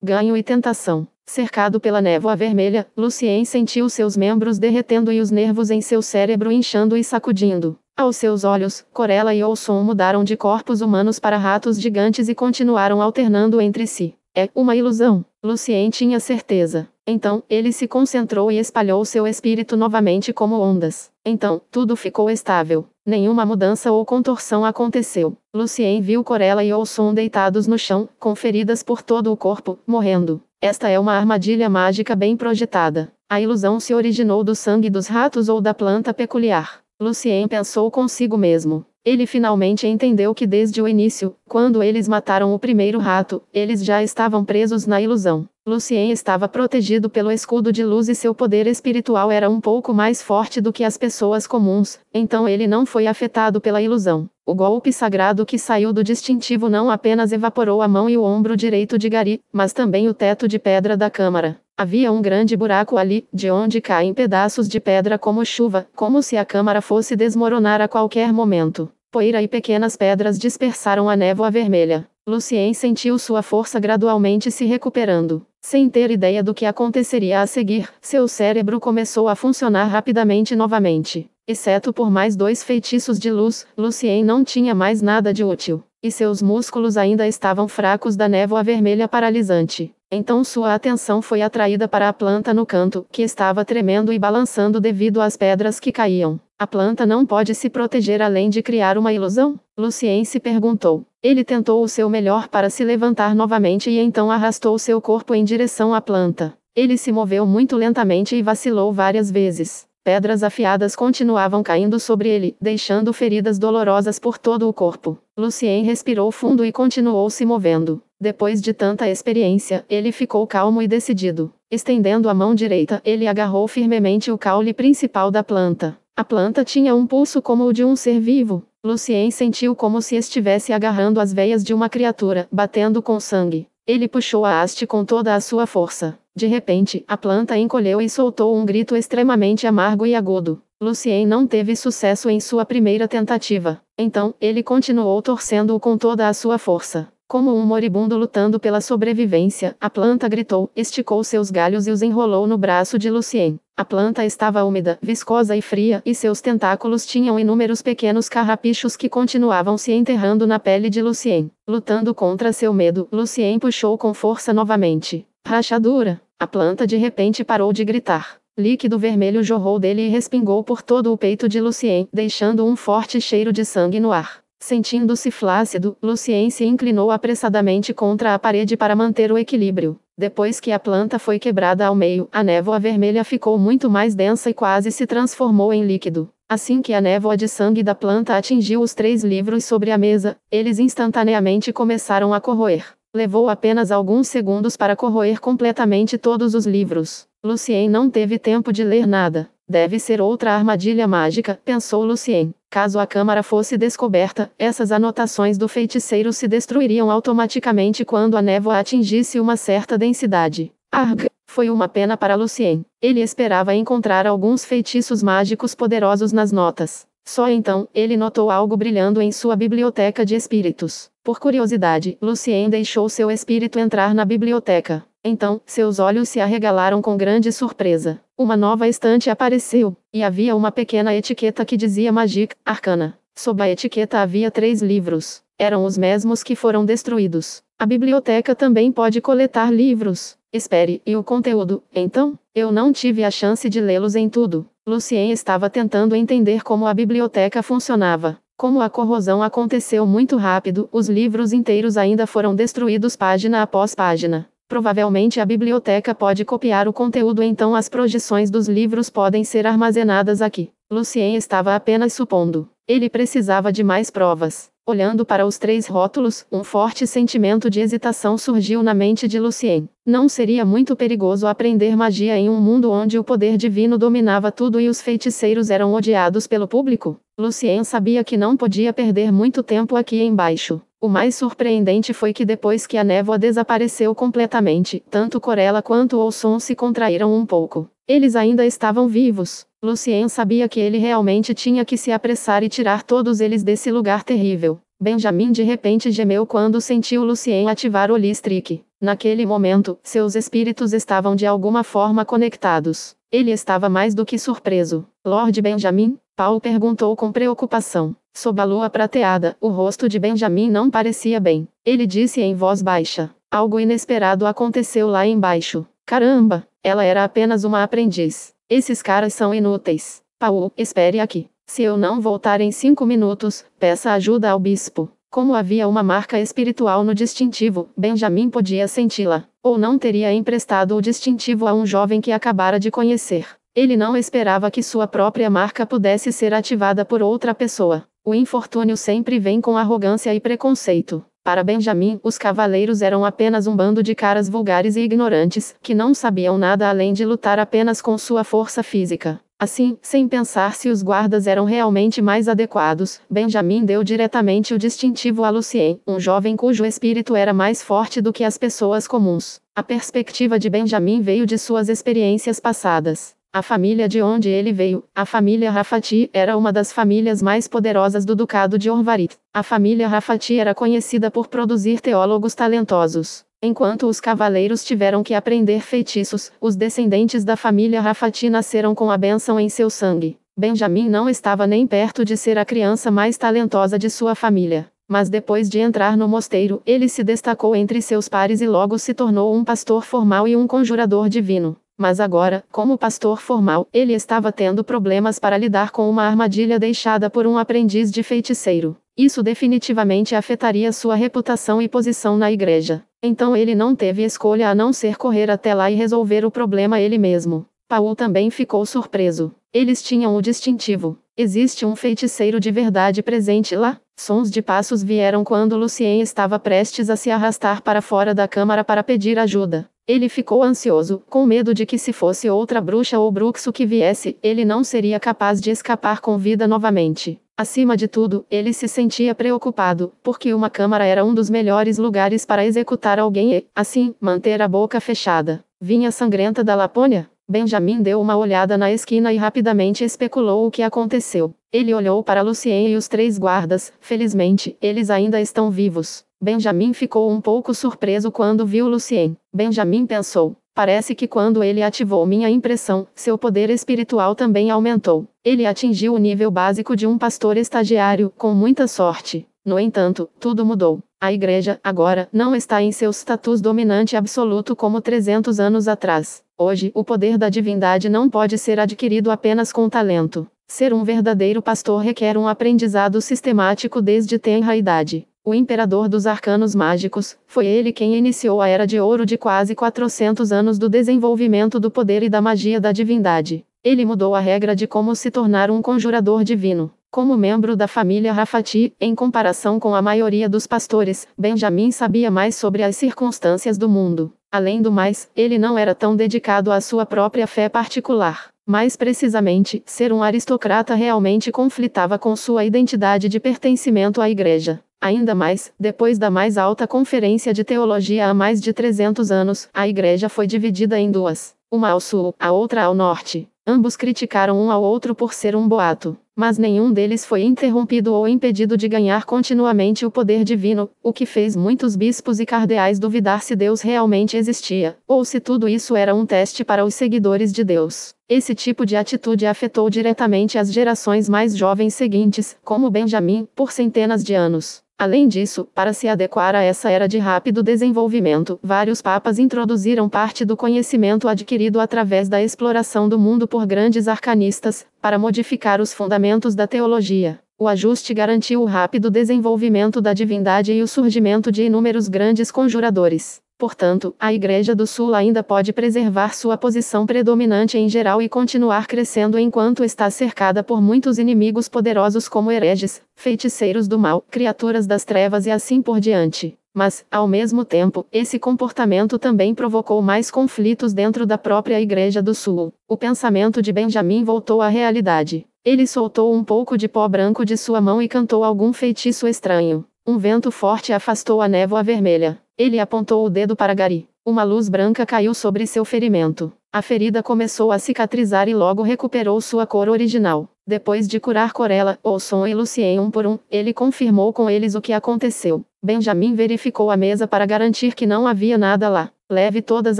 Ganho e tentação. Cercado pela névoa vermelha, Lucien sentiu seus membros derretendo e os nervos em seu cérebro inchando e sacudindo. Aos seus olhos, Corella e Olson mudaram de corpos humanos para ratos gigantes e continuaram alternando entre si. É uma ilusão. Lucien tinha certeza. Então, ele se concentrou e espalhou seu espírito novamente como ondas. Então, tudo ficou estável. Nenhuma mudança ou contorção aconteceu. Lucien viu Corella e Olson deitados no chão, com feridas por todo o corpo, morrendo. Esta é uma armadilha mágica bem projetada. A ilusão se originou do sangue dos ratos ou da planta peculiar. Lucien pensou consigo mesmo. Ele finalmente entendeu que desde o início, quando eles mataram o primeiro rato, eles já estavam presos na ilusão. Lucien estava protegido pelo escudo de luz e seu poder espiritual era um pouco mais forte do que as pessoas comuns, então ele não foi afetado pela ilusão. O golpe sagrado que saiu do distintivo não apenas evaporou a mão e o ombro direito de Gary, mas também o teto de pedra da câmara. Havia um grande buraco ali, de onde caem pedaços de pedra como chuva, como se a câmara fosse desmoronar a qualquer momento. Poeira e pequenas pedras dispersaram a névoa vermelha. Lucien sentiu sua força gradualmente se recuperando. Sem ter ideia do que aconteceria a seguir, seu cérebro começou a funcionar rapidamente novamente. Exceto por mais 2 feitiços de luz, Lucien não tinha mais nada de útil. E seus músculos ainda estavam fracos da névoa vermelha paralisante. Então sua atenção foi atraída para a planta no canto, que estava tremendo e balançando devido às pedras que caíam. A planta não pode se proteger além de criar uma ilusão? Lucien se perguntou. Ele tentou o seu melhor para se levantar novamente e então arrastou seu corpo em direção à planta. Ele se moveu muito lentamente e vacilou várias vezes. Pedras afiadas continuavam caindo sobre ele, deixando feridas dolorosas por todo o corpo. Lucien respirou fundo e continuou se movendo. Depois de tanta experiência, ele ficou calmo e decidido. Estendendo a mão direita, ele agarrou firmemente o caule principal da planta. A planta tinha um pulso como o de um ser vivo. Lucien sentiu como se estivesse agarrando as veias de uma criatura, batendo com sangue. Ele puxou a haste com toda a sua força. De repente, a planta encolheu e soltou um grito extremamente amargo e agudo. Lucien não teve sucesso em sua primeira tentativa. Então, ele continuou torcendo-o com toda a sua força. Como um moribundo lutando pela sobrevivência, a planta gritou, esticou seus galhos e os enrolou no braço de Lucien. A planta estava úmida, viscosa e fria, e seus tentáculos tinham inúmeros pequenos carrapichos que continuavam se enterrando na pele de Lucien. Lutando contra seu medo, Lucien puxou com força novamente. Rachadura! A planta de repente parou de gritar. Líquido vermelho jorrou dele e respingou por todo o peito de Lucien, deixando um forte cheiro de sangue no ar. Sentindo-se flácido, Lucien se inclinou apressadamente contra a parede para manter o equilíbrio. Depois que a planta foi quebrada ao meio, a névoa vermelha ficou muito mais densa e quase se transformou em líquido. Assim que a névoa de sangue da planta atingiu os 3 livros sobre a mesa, eles instantaneamente começaram a corroer. Levou apenas alguns segundos para corroer completamente todos os livros. Lucien não teve tempo de ler nada. Deve ser outra armadilha mágica, pensou Lucien. Caso a câmara fosse descoberta, essas anotações do feiticeiro se destruiriam automaticamente quando a névoa atingisse uma certa densidade. Arg! Foi uma pena para Lucien. Ele esperava encontrar alguns feitiços mágicos poderosos nas notas. Só então, ele notou algo brilhando em sua biblioteca de espíritos. Por curiosidade, Lucien deixou seu espírito entrar na biblioteca. Então, seus olhos se arregalaram com grande surpresa. Uma nova estante apareceu, e havia uma pequena etiqueta que dizia Magic Arcana. Sob a etiqueta havia 3 livros. Eram os mesmos que foram destruídos. A biblioteca também pode coletar livros. Espere, e o conteúdo? Então, eu não tive a chance de lê-los em tudo. Lucien estava tentando entender como a biblioteca funcionava. Como a corrosão aconteceu muito rápido, os livros inteiros ainda foram destruídos página após página. Provavelmente a biblioteca pode copiar o conteúdo, então as projeções dos livros podem ser armazenadas aqui. Lucien estava apenas supondo. Ele precisava de mais provas. Olhando para os 3 rótulos, um forte sentimento de hesitação surgiu na mente de Lucien. Não seria muito perigoso aprender magia em um mundo onde o poder divino dominava tudo e os feiticeiros eram odiados pelo público? Lucien sabia que não podia perder muito tempo aqui embaixo. O mais surpreendente foi que depois que a névoa desapareceu completamente, tanto Corella quanto Olson se contraíram um pouco. Eles ainda estavam vivos. Lucien sabia que ele realmente tinha que se apressar e tirar todos eles desse lugar terrível. Benjamin de repente gemeu quando sentiu Lucien ativar o Listrick. Naquele momento, seus espíritos estavam de alguma forma conectados. Ele estava mais do que surpreso. Lord Benjamin? Paul perguntou com preocupação. Sob a lua prateada, o rosto de Benjamin não parecia bem. Ele disse em voz baixa. Algo inesperado aconteceu lá embaixo. Caramba! Ela era apenas uma aprendiz. Esses caras são inúteis. Paul, espere aqui. Se eu não voltar em 5 minutos, peça ajuda ao bispo. Como havia uma marca espiritual no distintivo, Benjamin podia senti-la. Ou não teria emprestado o distintivo a um jovem que acabara de conhecer. Ele não esperava que sua própria marca pudesse ser ativada por outra pessoa. O infortúnio sempre vem com arrogância e preconceito. Para Benjamin, os cavaleiros eram apenas um bando de caras vulgares e ignorantes, que não sabiam nada além de lutar apenas com sua força física. Assim, sem pensar se os guardas eram realmente mais adequados, Benjamin deu diretamente o distintivo a Lucien, um jovem cujo espírito era mais forte do que as pessoas comuns. A perspectiva de Benjamin veio de suas experiências passadas. A família de onde ele veio, a família Rafati, era uma das famílias mais poderosas do Ducado de Orvarit. A família Rafati era conhecida por produzir teólogos talentosos. Enquanto os cavaleiros tiveram que aprender feitiços, os descendentes da família Rafati nasceram com a bênção em seu sangue. Benjamin não estava nem perto de ser a criança mais talentosa de sua família. Mas depois de entrar no mosteiro, ele se destacou entre seus pares e logo se tornou um pastor formal e um conjurador divino. Mas agora, como pastor formal, ele estava tendo problemas para lidar com uma armadilha deixada por um aprendiz de feiticeiro. Isso definitivamente afetaria sua reputação e posição na igreja. Então ele não teve escolha a não ser correr até lá e resolver o problema ele mesmo. Paul também ficou surpreso. Eles tinham o distintivo. Existe um feiticeiro de verdade presente lá? Sons de passos vieram quando Lucien estava prestes a se arrastar para fora da câmara para pedir ajuda. Ele ficou ansioso, com medo de que se fosse outra bruxa ou bruxo que viesse, ele não seria capaz de escapar com vida novamente. Acima de tudo, ele se sentia preocupado, porque uma câmara era um dos melhores lugares para executar alguém e, assim, manter a boca fechada. Vinha sangrenta da Lapônia? Benjamin deu uma olhada na esquina e rapidamente especulou o que aconteceu. Ele olhou para Lucien e os 3 guardas. Felizmente, eles ainda estão vivos. Benjamin ficou um pouco surpreso quando viu Lucien. Benjamin pensou: parece que quando ele ativou minha impressão, seu poder espiritual também aumentou. Ele atingiu o nível básico de um pastor estagiário, com muita sorte. No entanto, tudo mudou. A igreja, agora, não está em seu status dominante absoluto como 300 anos atrás. Hoje, o poder da divindade não pode ser adquirido apenas com talento. Ser um verdadeiro pastor requer um aprendizado sistemático desde tenra idade. O imperador dos arcanos mágicos, foi ele quem iniciou a Era de Ouro de quase 400 anos do desenvolvimento do poder e da magia da divindade. Ele mudou a regra de como se tornar um conjurador divino. Como membro da família Rafati, em comparação com a maioria dos pastores, Benjamin sabia mais sobre as circunstâncias do mundo. Além do mais, ele não era tão dedicado à sua própria fé particular. Mais precisamente, ser um aristocrata realmente conflitava com sua identidade de pertencimento à igreja. Ainda mais, depois da mais alta conferência de teologia há mais de 300 anos, a igreja foi dividida em 2. Uma ao sul, a outra ao norte. Ambos criticaram um ao outro por ser um boato. Mas nenhum deles foi interrompido ou impedido de ganhar continuamente o poder divino, o que fez muitos bispos e cardeais duvidar se Deus realmente existia, ou se tudo isso era um teste para os seguidores de Deus. Esse tipo de atitude afetou diretamente as gerações mais jovens seguintes, como Benjamin, por centenas de anos. Além disso, para se adequar a essa era de rápido desenvolvimento, vários papas introduziram parte do conhecimento adquirido através da exploração do mundo por grandes arcanistas, para modificar os fundamentos da teologia. O ajuste garantiu o rápido desenvolvimento da divindade e o surgimento de inúmeros grandes conjuradores. Portanto, a Igreja do Sul ainda pode preservar sua posição predominante em geral e continuar crescendo enquanto está cercada por muitos inimigos poderosos como hereges, feiticeiros do mal, criaturas das trevas e assim por diante. Mas, ao mesmo tempo, esse comportamento também provocou mais conflitos dentro da própria Igreja do Sul. O pensamento de Benjamin voltou à realidade. Ele soltou um pouco de pó branco de sua mão e cantou algum feitiço estranho. Um vento forte afastou a névoa vermelha. Ele apontou o dedo para Gary. Uma luz branca caiu sobre seu ferimento. A ferida começou a cicatrizar e logo recuperou sua cor original. Depois de curar Corella, Olson e Lucien um por um, ele confirmou com eles o que aconteceu. Benjamin verificou a mesa para garantir que não havia nada lá. Leve todas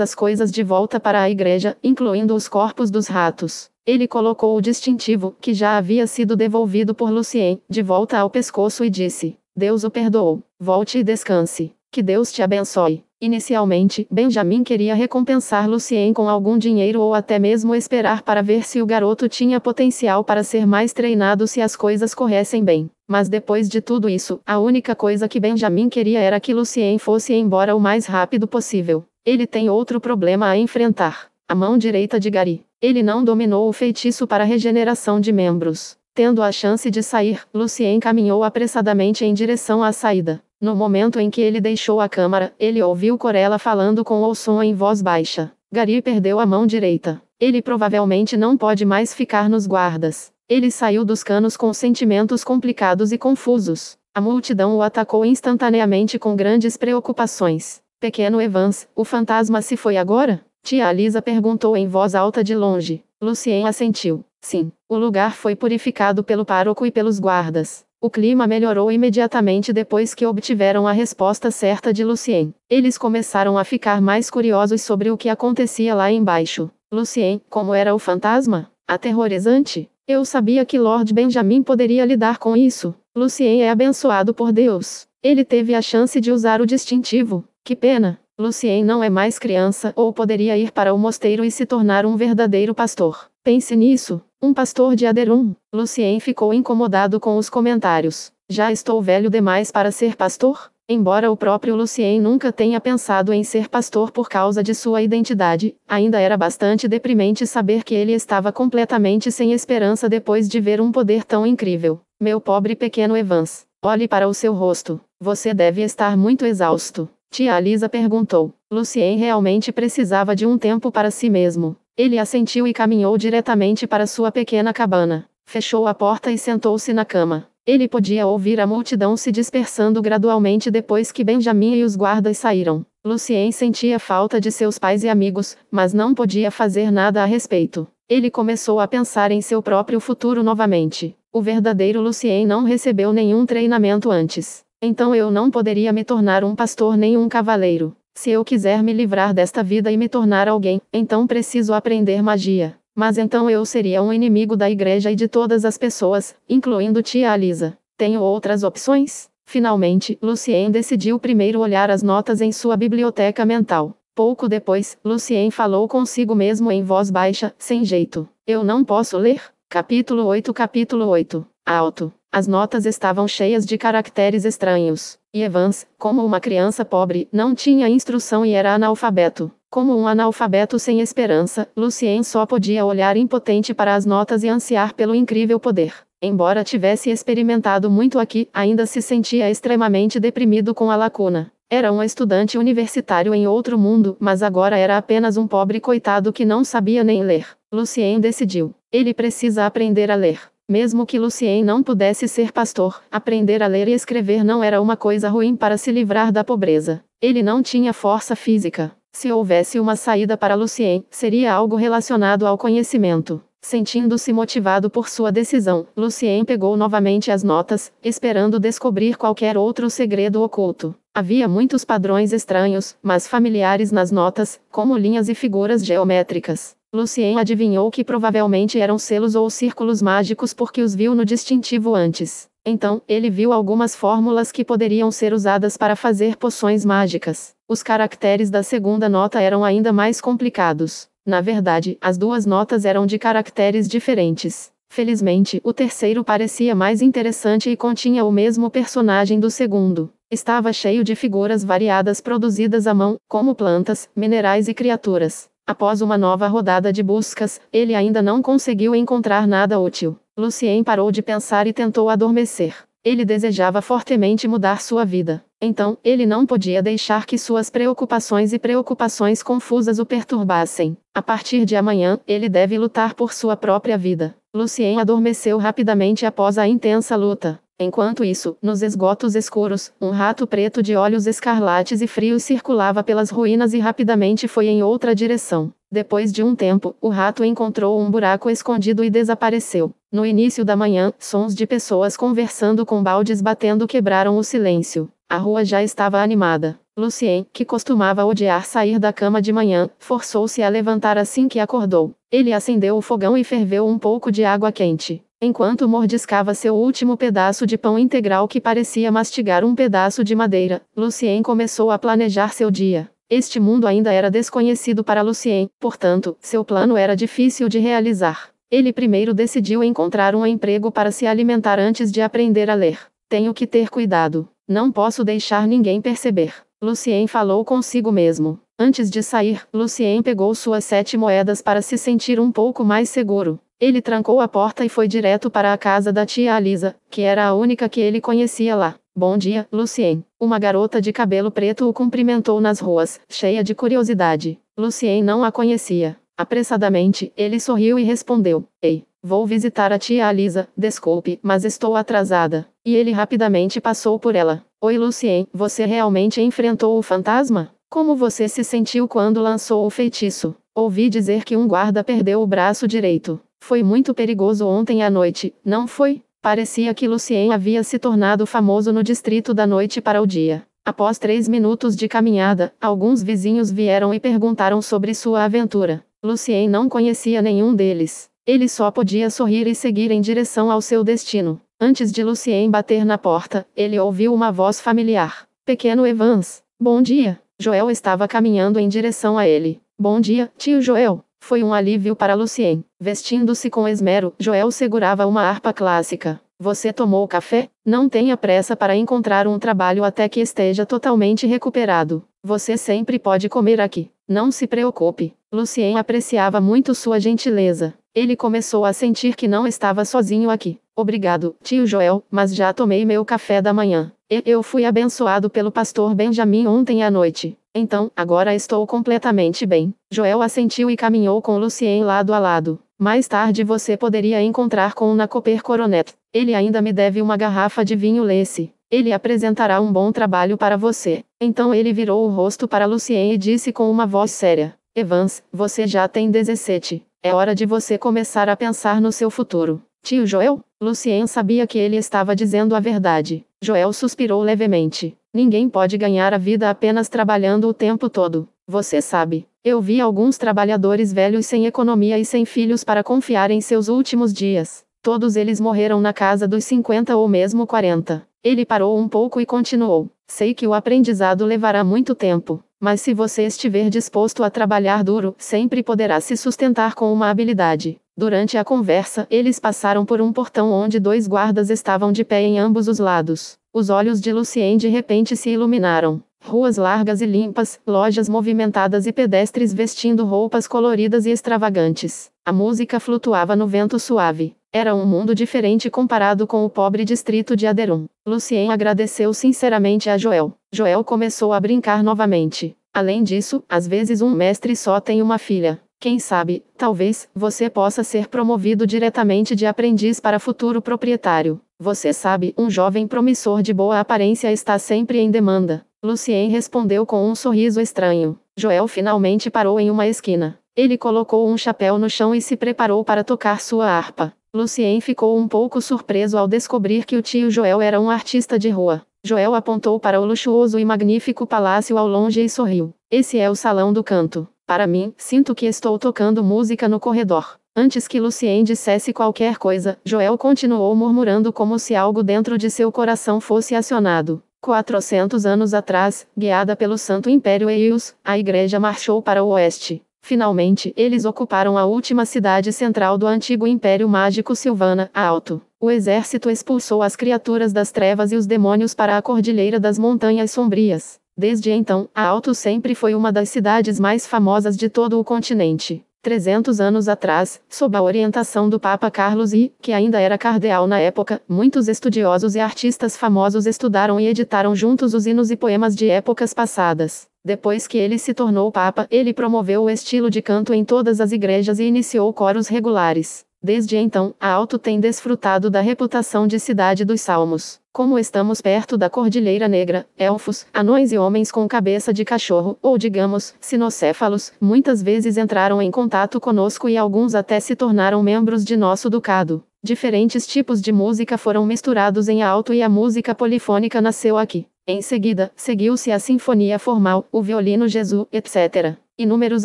as coisas de volta para a igreja, incluindo os corpos dos ratos. Ele colocou o distintivo, que já havia sido devolvido por Lucien, de volta ao pescoço e disse: Deus o perdoou. Volte e descanse. Que Deus te abençoe. Inicialmente, Benjamin queria recompensar Lucien com algum dinheiro ou até mesmo esperar para ver se o garoto tinha potencial para ser mais treinado se as coisas corressem bem. Mas depois de tudo isso, a única coisa que Benjamin queria era que Lucien fosse embora o mais rápido possível. Ele tem outro problema a enfrentar. A mão direita de Gary. Ele não dominou o feitiço para regeneração de membros. Tendo a chance de sair, Lucien caminhou apressadamente em direção à saída. No momento em que ele deixou a câmara, ele ouviu Corella falando com Olson em voz baixa. Gary perdeu a mão direita. Ele provavelmente não pode mais ficar nos guardas. Ele saiu dos canos com sentimentos complicados e confusos. A multidão o atacou instantaneamente com grandes preocupações. Pequeno Evans, o fantasma se foi agora? Tia Lisa perguntou em voz alta de longe. Lucien assentiu. Sim, o lugar foi purificado pelo pároco e pelos guardas. O clima melhorou imediatamente depois que obtiveram a resposta certa de Lucien. Eles começaram a ficar mais curiosos sobre o que acontecia lá embaixo. Lucien, como era o fantasma? Aterrorizante? Eu sabia que Lord Benjamin poderia lidar com isso. Lucien é abençoado por Deus. Ele teve a chance de usar o distintivo. Que pena. Lucien não é mais criança ou poderia ir para o mosteiro e se tornar um verdadeiro pastor. Pense nisso. Um pastor de Aderum. Lucien ficou incomodado com os comentários. Já estou velho demais para ser pastor? Embora o próprio Lucien nunca tenha pensado em ser pastor por causa de sua identidade, ainda era bastante deprimente saber que ele estava completamente sem esperança depois de ver um poder tão incrível. Meu pobre pequeno Evans, olhe para o seu rosto. Você deve estar muito exausto. Tia Lisa perguntou. Lucien realmente precisava de um tempo para si mesmo. Ele assentiu e caminhou diretamente para sua pequena cabana. Fechou a porta e sentou-se na cama. Ele podia ouvir a multidão se dispersando gradualmente depois que Benjamin e os guardas saíram. Lucien sentia falta de seus pais e amigos, mas não podia fazer nada a respeito. Ele começou a pensar em seu próprio futuro novamente. O verdadeiro Lucien não recebeu nenhum treinamento antes. Então eu não poderia me tornar um pastor nem um cavaleiro. Se eu quiser me livrar desta vida e me tornar alguém, então preciso aprender magia. Mas então eu seria um inimigo da igreja e de todas as pessoas, incluindo tia Lisa. Tenho outras opções? Finalmente, Lucien decidiu primeiro olhar as notas em sua biblioteca mental. Pouco depois, Lucien falou consigo mesmo em voz baixa, sem jeito. Eu não posso ler? Capítulo 8. Alto. As notas estavam cheias de caracteres estranhos. E Evans, como uma criança pobre, não tinha instrução e era analfabeto. Como um analfabeto sem esperança, Lucien só podia olhar impotente para as notas e ansiar pelo incrível poder. Embora tivesse experimentado muito aqui, ainda se sentia extremamente deprimido com a lacuna. Era um estudante universitário em outro mundo, mas agora era apenas um pobre coitado que não sabia nem ler. Lucien decidiu. Ele precisa aprender a ler. Mesmo que Lucien não pudesse ser pastor, aprender a ler e escrever não era uma coisa ruim para se livrar da pobreza. Ele não tinha força física. Se houvesse uma saída para Lucien, seria algo relacionado ao conhecimento. Sentindo-se motivado por sua decisão, Lucien pegou novamente as notas, esperando descobrir qualquer outro segredo oculto. Havia muitos padrões estranhos, mas familiares nas notas, como linhas e figuras geométricas. Lucien adivinhou que provavelmente eram selos ou círculos mágicos porque os viu no distintivo antes. Então, ele viu algumas fórmulas que poderiam ser usadas para fazer poções mágicas. Os caracteres da segunda nota eram ainda mais complicados. Na verdade, as duas notas eram de caracteres diferentes. Felizmente, o terceiro parecia mais interessante e continha o mesmo personagem do segundo. Estava cheio de figuras variadas produzidas à mão, como plantas, minerais e criaturas. Após uma nova rodada de buscas, ele ainda não conseguiu encontrar nada útil. Lucien parou de pensar e tentou adormecer. Ele desejava fortemente mudar sua vida. Então, ele não podia deixar que suas preocupações e preocupações confusas o perturbassem. A partir de amanhã, ele deve lutar por sua própria vida. Lucien adormeceu rapidamente após a intensa luta. Enquanto isso, nos esgotos escuros, um rato preto de olhos escarlates e frios circulava pelas ruínas e rapidamente foi em outra direção. Depois de um tempo, o rato encontrou um buraco escondido e desapareceu. No início da manhã, sons de pessoas conversando com baldes batendo quebraram o silêncio. A rua já estava animada. Lucien, que costumava odiar sair da cama de manhã, forçou-se a levantar assim que acordou. Ele acendeu o fogão e ferveu um pouco de água quente. Enquanto mordiscava seu último pedaço de pão integral que parecia mastigar um pedaço de madeira, Lucien começou a planejar seu dia. Este mundo ainda era desconhecido para Lucien, portanto, seu plano era difícil de realizar. Ele primeiro decidiu encontrar um emprego para se alimentar antes de aprender a ler. Tenho que ter cuidado. Não posso deixar ninguém perceber. Lucien falou consigo mesmo. Antes de sair, Lucien pegou suas 7 moedas para se sentir um pouco mais seguro. Ele trancou a porta e foi direto para a casa da tia Lisa, que era a única que ele conhecia lá. Bom dia, Lucien. Uma garota de cabelo preto o cumprimentou nas ruas, cheia de curiosidade. Lucien não a conhecia. Apressadamente, ele sorriu e respondeu: Ei, vou visitar a tia Alisa, desculpe, mas estou atrasada. E ele rapidamente passou por ela. Oi Lucien, você realmente enfrentou o fantasma? Como você se sentiu quando lançou o feitiço? Ouvi dizer que um guarda perdeu o braço direito. Foi muito perigoso ontem à noite, não foi? Parecia que Lucien havia se tornado famoso no distrito da noite para o dia. Após 3 minutos de caminhada, alguns vizinhos vieram e perguntaram sobre sua aventura. Lucien não conhecia nenhum deles. Ele só podia sorrir e seguir em direção ao seu destino. Antes de Lucien bater na porta, ele ouviu uma voz familiar. Pequeno Evans. Bom dia. Joel estava caminhando em direção a ele. Bom dia, tio Joel. Foi um alívio para Lucien. Vestindo-se com esmero, Joel segurava uma harpa clássica. Você tomou café? Não tenha pressa para encontrar um trabalho até que esteja totalmente recuperado. Você sempre pode comer aqui. Não se preocupe. Lucien apreciava muito sua gentileza. Ele começou a sentir que não estava sozinho aqui. Obrigado, tio Joel, mas já tomei meu café da manhã. Eu fui abençoado pelo pastor Benjamin ontem à noite. Então, agora estou completamente bem. Joel assentiu e caminhou com Lucien lado a lado. Mais tarde você poderia encontrar com na Cooper Coronet. Ele ainda me deve uma garrafa de vinho Lesse. Ele apresentará um bom trabalho para você. Então ele virou o rosto para Lucien e disse com uma voz séria: Evans, você já tem 17. É hora de você começar a pensar no seu futuro. Tio Joel? Lucien sabia que ele estava dizendo a verdade. Joel suspirou levemente. Ninguém pode ganhar a vida apenas trabalhando o tempo todo. Você sabe, eu vi alguns trabalhadores velhos sem economia e sem filhos para confiar em seus últimos dias. Todos eles morreram na casa dos 50 ou mesmo 40. Ele parou um pouco e continuou. Sei que o aprendizado levará muito tempo, mas se você estiver disposto a trabalhar duro, sempre poderá se sustentar com uma habilidade. Durante a conversa, eles passaram por um portão onde 2 guardas estavam de pé em ambos os lados. Os olhos de Lucien de repente se iluminaram. Ruas largas e limpas, lojas movimentadas e pedestres vestindo roupas coloridas e extravagantes. A música flutuava no vento suave. Era um mundo diferente comparado com o pobre distrito de Aderum. Lucien agradeceu sinceramente a Joel. Joel começou a brincar novamente. Além disso, às vezes um mestre só tem uma filha. Quem sabe, talvez, você possa ser promovido diretamente de aprendiz para futuro proprietário. Você sabe, um jovem promissor de boa aparência está sempre em demanda. Lucien respondeu com um sorriso estranho. Joel finalmente parou em uma esquina. Ele colocou um chapéu no chão e se preparou para tocar sua harpa. Lucien ficou um pouco surpreso ao descobrir que o tio Joel era um artista de rua. Joel apontou para o luxuoso e magnífico palácio ao longe e sorriu. Esse é o salão do canto. Para mim, sinto que estou tocando música no corredor. Antes que Lucien dissesse qualquer coisa, Joel continuou murmurando como se algo dentro de seu coração fosse acionado. 400 anos atrás, guiada pelo Santo Império Eius, a igreja marchou para o oeste. Finalmente, eles ocuparam a última cidade central do antigo Império Mágico Silvana, Alto. O exército expulsou as criaturas das trevas e os demônios para a Cordilheira das Montanhas Sombrias. Desde então, a Alto sempre foi uma das cidades mais famosas de todo o continente. 300 anos atrás, sob a orientação do Papa Carlos I, que ainda era cardeal na época, muitos estudiosos e artistas famosos estudaram e editaram juntos os hinos e poemas de épocas passadas. Depois que ele se tornou Papa, ele promoveu o estilo de canto em todas as igrejas e iniciou coros regulares. Desde então, a Alto tem desfrutado da reputação de cidade dos salmos. Como estamos perto da Cordilheira Negra, elfos, anões e homens com cabeça de cachorro, ou digamos, sinocéfalos, muitas vezes entraram em contato conosco e alguns até se tornaram membros de nosso ducado. Diferentes tipos de música foram misturados em Alto e a música polifônica nasceu aqui. Em seguida, seguiu-se a sinfonia formal, o violino Jesus, etc. Inúmeros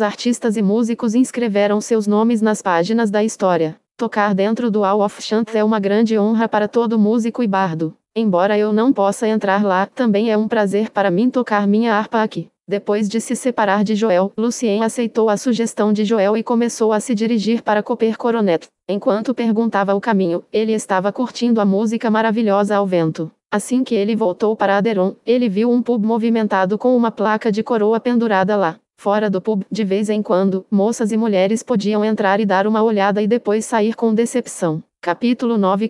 artistas e músicos inscreveram seus nomes nas páginas da história. Tocar dentro do Hall of Chant é uma grande honra para todo músico e bardo. Embora eu não possa entrar lá, também é um prazer para mim tocar minha harpa aqui. Depois de se separar de Joel, Lucien aceitou a sugestão de Joel e começou a se dirigir para Cooper Coronet. Enquanto perguntava o caminho, ele estava curtindo a música maravilhosa ao vento. Assim que ele voltou para Aderon, ele viu um pub movimentado com uma placa de coroa pendurada lá. Fora do pub, de vez em quando, moças e mulheres podiam entrar e dar uma olhada e depois sair com decepção. Capítulo 9.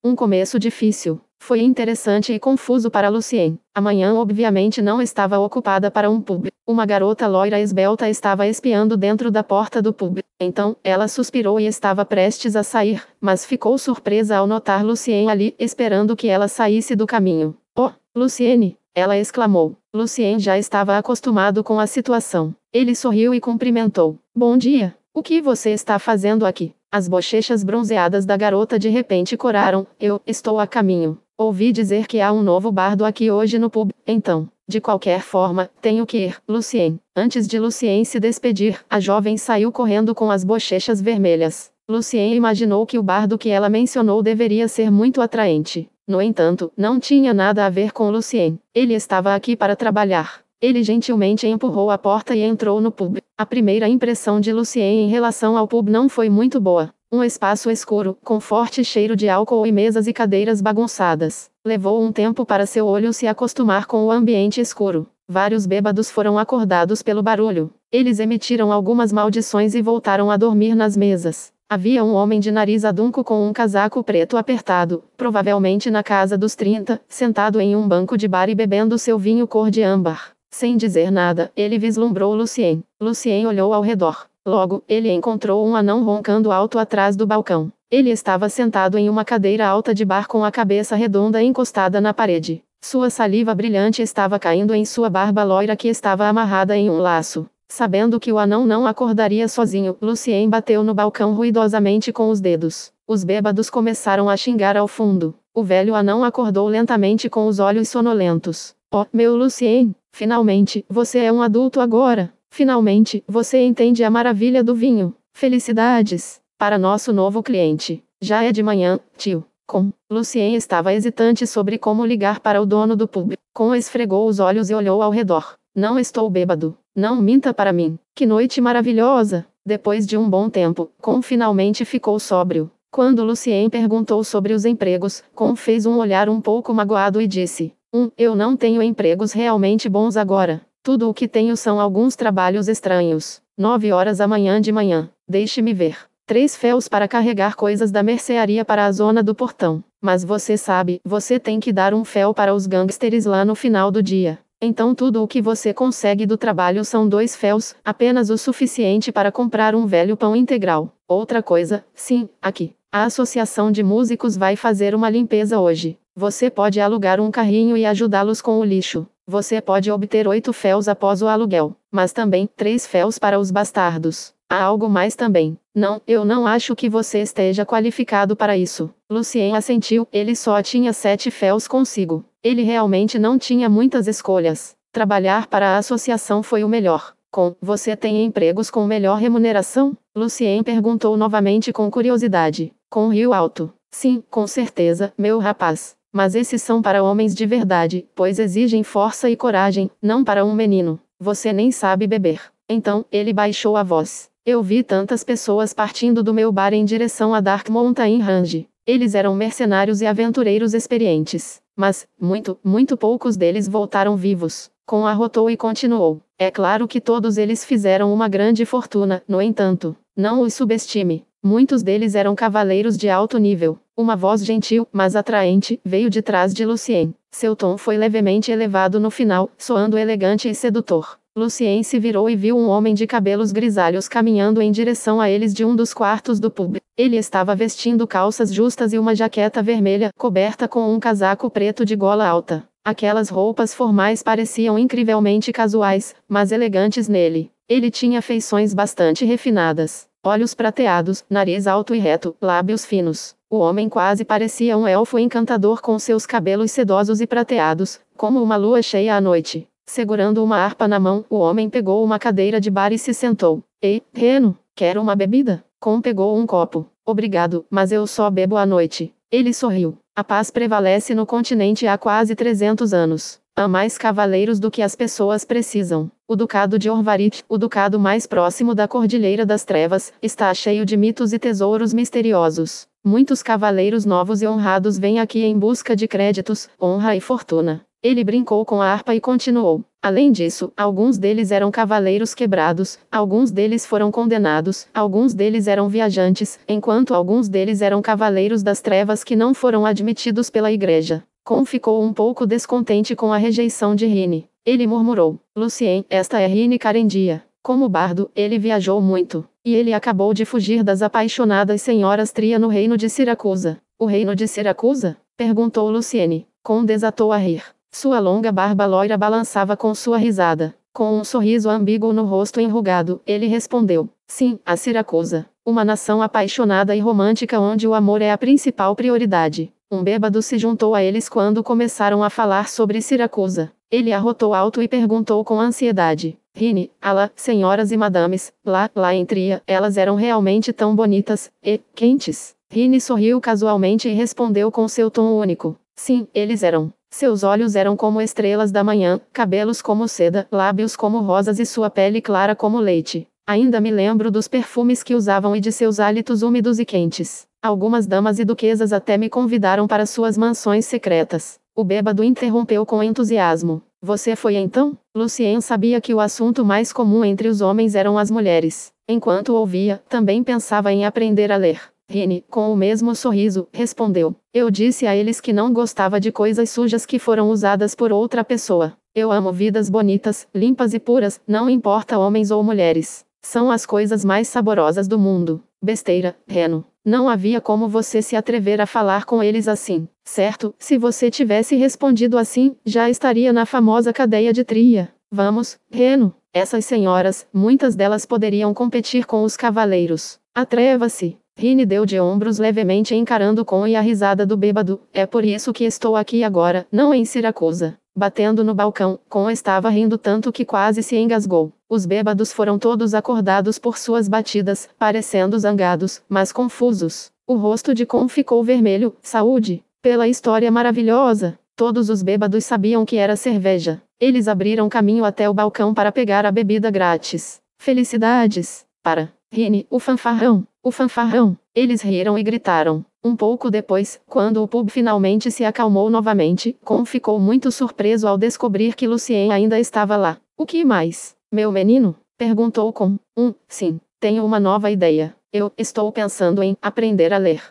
Um começo difícil. Foi interessante e confuso para Lucien. Amanhã obviamente não estava ocupada para um pub. Uma garota loira esbelta estava espiando dentro da porta do pub. Então, ela suspirou e estava prestes a sair, mas ficou surpresa ao notar Lucien ali, esperando que ela saísse do caminho. Oh, Luciene! Ela exclamou. Lucien já estava acostumado com a situação. Ele sorriu e cumprimentou. Bom dia! O que você está fazendo aqui? As bochechas bronzeadas da garota de repente coraram. Eu estou a caminho. Ouvi dizer que há um novo bardo aqui hoje no pub, então, de qualquer forma, tenho que ir, Lucien. Antes de Lucien se despedir, a jovem saiu correndo com as bochechas vermelhas. Lucien imaginou que o bardo que ela mencionou deveria ser muito atraente. No entanto, não tinha nada a ver com Lucien. Ele estava aqui para trabalhar. Ele gentilmente empurrou a porta e entrou no pub. A primeira impressão de Lucien em relação ao pub não foi muito boa. Um espaço escuro, com forte cheiro de álcool e mesas e cadeiras bagunçadas. Levou um tempo para seu olho se acostumar com o ambiente escuro. Vários bêbados foram acordados pelo barulho. Eles emitiram algumas maldições e voltaram a dormir nas mesas. Havia um homem de nariz adunco com um casaco preto apertado, provavelmente na casa dos 30, sentado em um banco de bar e bebendo seu vinho cor de âmbar. Sem dizer nada, ele vislumbrou Lucien. Lucien olhou ao redor. Logo, ele encontrou um anão roncando alto atrás do balcão. Ele estava sentado em uma cadeira alta de bar com a cabeça redonda encostada na parede. Sua saliva brilhante estava caindo em sua barba loira que estava amarrada em um laço. Sabendo que o anão não acordaria sozinho, Lucien bateu no balcão ruidosamente com os dedos. Os bêbados começaram a xingar ao fundo. O velho anão acordou lentamente com os olhos sonolentos. Oh, meu Lucien, finalmente, você é um adulto agora. Finalmente, você entende a maravilha do vinho. Felicidades! Para nosso novo cliente. Já é de manhã, tio. Lucien estava hesitante sobre como ligar para o dono do pub. Esfregou os olhos e olhou ao redor. Não estou bêbado. Não minta para mim. Que noite maravilhosa! Depois de um bom tempo, finalmente ficou sóbrio. Quando Lucien perguntou sobre os empregos, fez um olhar um pouco magoado e disse: eu não tenho empregos realmente bons agora. Tudo o que tenho são alguns trabalhos estranhos. 9 horas amanhã de manhã. Deixe-me ver. 3 féus para carregar coisas da mercearia para a zona do portão. Mas você sabe, você tem que dar um féu para os gangsters lá no final do dia. Então tudo o que você consegue do trabalho são 2 féus, apenas o suficiente para comprar um velho pão integral. Outra coisa, sim, aqui. A associação de músicos vai fazer uma limpeza hoje. Você pode alugar um carrinho e ajudá-los com o lixo. Você pode obter 8 féus após o aluguel, mas também 3 féus para os bastardos. Há algo mais também. Não, eu não acho que você esteja qualificado para isso. Lucien assentiu, ele só tinha 7 féus consigo. Ele realmente não tinha muitas escolhas. Trabalhar para a associação foi o melhor. Você tem empregos com melhor remuneração? Lucien perguntou novamente com curiosidade. Riu alto. Sim, com certeza, meu rapaz. Mas esses são para homens de verdade, pois exigem força e coragem, não para um menino. Você nem sabe beber. Então, ele baixou a voz. Eu vi tantas pessoas partindo do meu bar em direção a Dark Mountain Range. Eles eram mercenários e aventureiros experientes. Mas, muito poucos deles voltaram vivos. Arrotou e continuou. É claro que todos eles fizeram uma grande fortuna, no entanto. Não os subestime. Muitos deles eram cavaleiros de alto nível. Uma voz gentil, mas atraente, veio de trás de Lucien. Seu tom foi levemente elevado no final, soando elegante e sedutor. Lucien se virou e viu um homem de cabelos grisalhos caminhando em direção a eles de um dos quartos do pub. Ele estava vestindo calças justas e uma jaqueta vermelha, coberta com um casaco preto de gola alta. Aquelas roupas formais pareciam incrivelmente casuais, mas elegantes nele. Ele tinha feições bastante refinadas. Olhos prateados, nariz alto e reto, lábios finos. O homem quase parecia um elfo encantador com seus cabelos sedosos e prateados, como uma lua cheia à noite. Segurando uma harpa na mão, o homem pegou uma cadeira de bar e se sentou. Ei, Reno, quer uma bebida? Pegou um copo. Obrigado, mas eu só bebo à noite. Ele sorriu. A paz prevalece no continente há quase 300 anos. Há mais cavaleiros do que as pessoas precisam. O Ducado de Orvarit, o ducado mais próximo da Cordilheira das Trevas, está cheio de mitos e tesouros misteriosos. Muitos cavaleiros novos e honrados vêm aqui em busca de créditos, honra e fortuna. Ele brincou com a harpa e continuou. Além disso, alguns deles eram cavaleiros quebrados, alguns deles foram condenados, alguns deles eram viajantes, enquanto alguns deles eram cavaleiros das trevas que não foram admitidos pela igreja. Con ficou um pouco descontente com a rejeição de Rini. Ele murmurou: Lucien, esta é Rini Carendia. Como bardo, ele viajou muito. E ele acabou de fugir das apaixonadas senhoras Tria no reino de Siracusa. O reino de Siracusa? Perguntou Luciene. Con desatou a rir. Sua longa barba loira balançava com sua risada. Com um sorriso ambíguo no rosto enrugado, ele respondeu: Sim, a Siracusa. Uma nação apaixonada e romântica onde o amor é a principal prioridade. Um bêbado se juntou a eles quando começaram a falar sobre Siracusa. Ele arrotou alto e perguntou com ansiedade: Rini, alá, senhoras e madames, lá em Tria, elas eram realmente tão bonitas, e quentes? Rini sorriu casualmente e respondeu com seu tom único: Sim, eles eram. Seus olhos eram como estrelas da manhã, cabelos como seda, lábios como rosas e sua pele clara como leite. Ainda me lembro dos perfumes que usavam e de seus hálitos úmidos e quentes. Algumas damas e duquesas até me convidaram para suas mansões secretas. O bêbado interrompeu com entusiasmo. Você foi então? Lucien sabia que o assunto mais comum entre os homens eram as mulheres. Enquanto ouvia, também pensava em aprender a ler. Rini, com o mesmo sorriso, respondeu: Eu disse a eles que não gostava de coisas sujas que foram usadas por outra pessoa. Eu amo vidas bonitas, limpas e puras, não importa homens ou mulheres. São as coisas mais saborosas do mundo. Besteira, Reno. Não havia como você se atrever a falar com eles assim. Certo, se você tivesse respondido assim, já estaria na famosa cadeia de Tria. Vamos, Reno. Essas senhoras, muitas delas poderiam competir com os cavaleiros. Atreva-se. Rini deu de ombros levemente encarando Con e a risada do bêbado. É por isso que estou aqui agora, não em Siracusa. Batendo no balcão, Con estava rindo tanto que quase se engasgou. Os bêbados foram todos acordados por suas batidas, parecendo zangados, mas confusos. O rosto de Con ficou vermelho. Saúde! Pela história maravilhosa! Todos os bêbados sabiam que era cerveja. Eles abriram caminho até o balcão para pegar a bebida grátis. Felicidades! Para Rini, o fanfarrão! O fanfarrão! Eles riram e gritaram. Um pouco depois, quando o pub finalmente se acalmou novamente, Con ficou muito surpreso ao descobrir que Lucien ainda estava lá. O que mais? Meu menino? Perguntou Con. Sim, tenho uma nova ideia. Eu estou pensando em aprender a ler.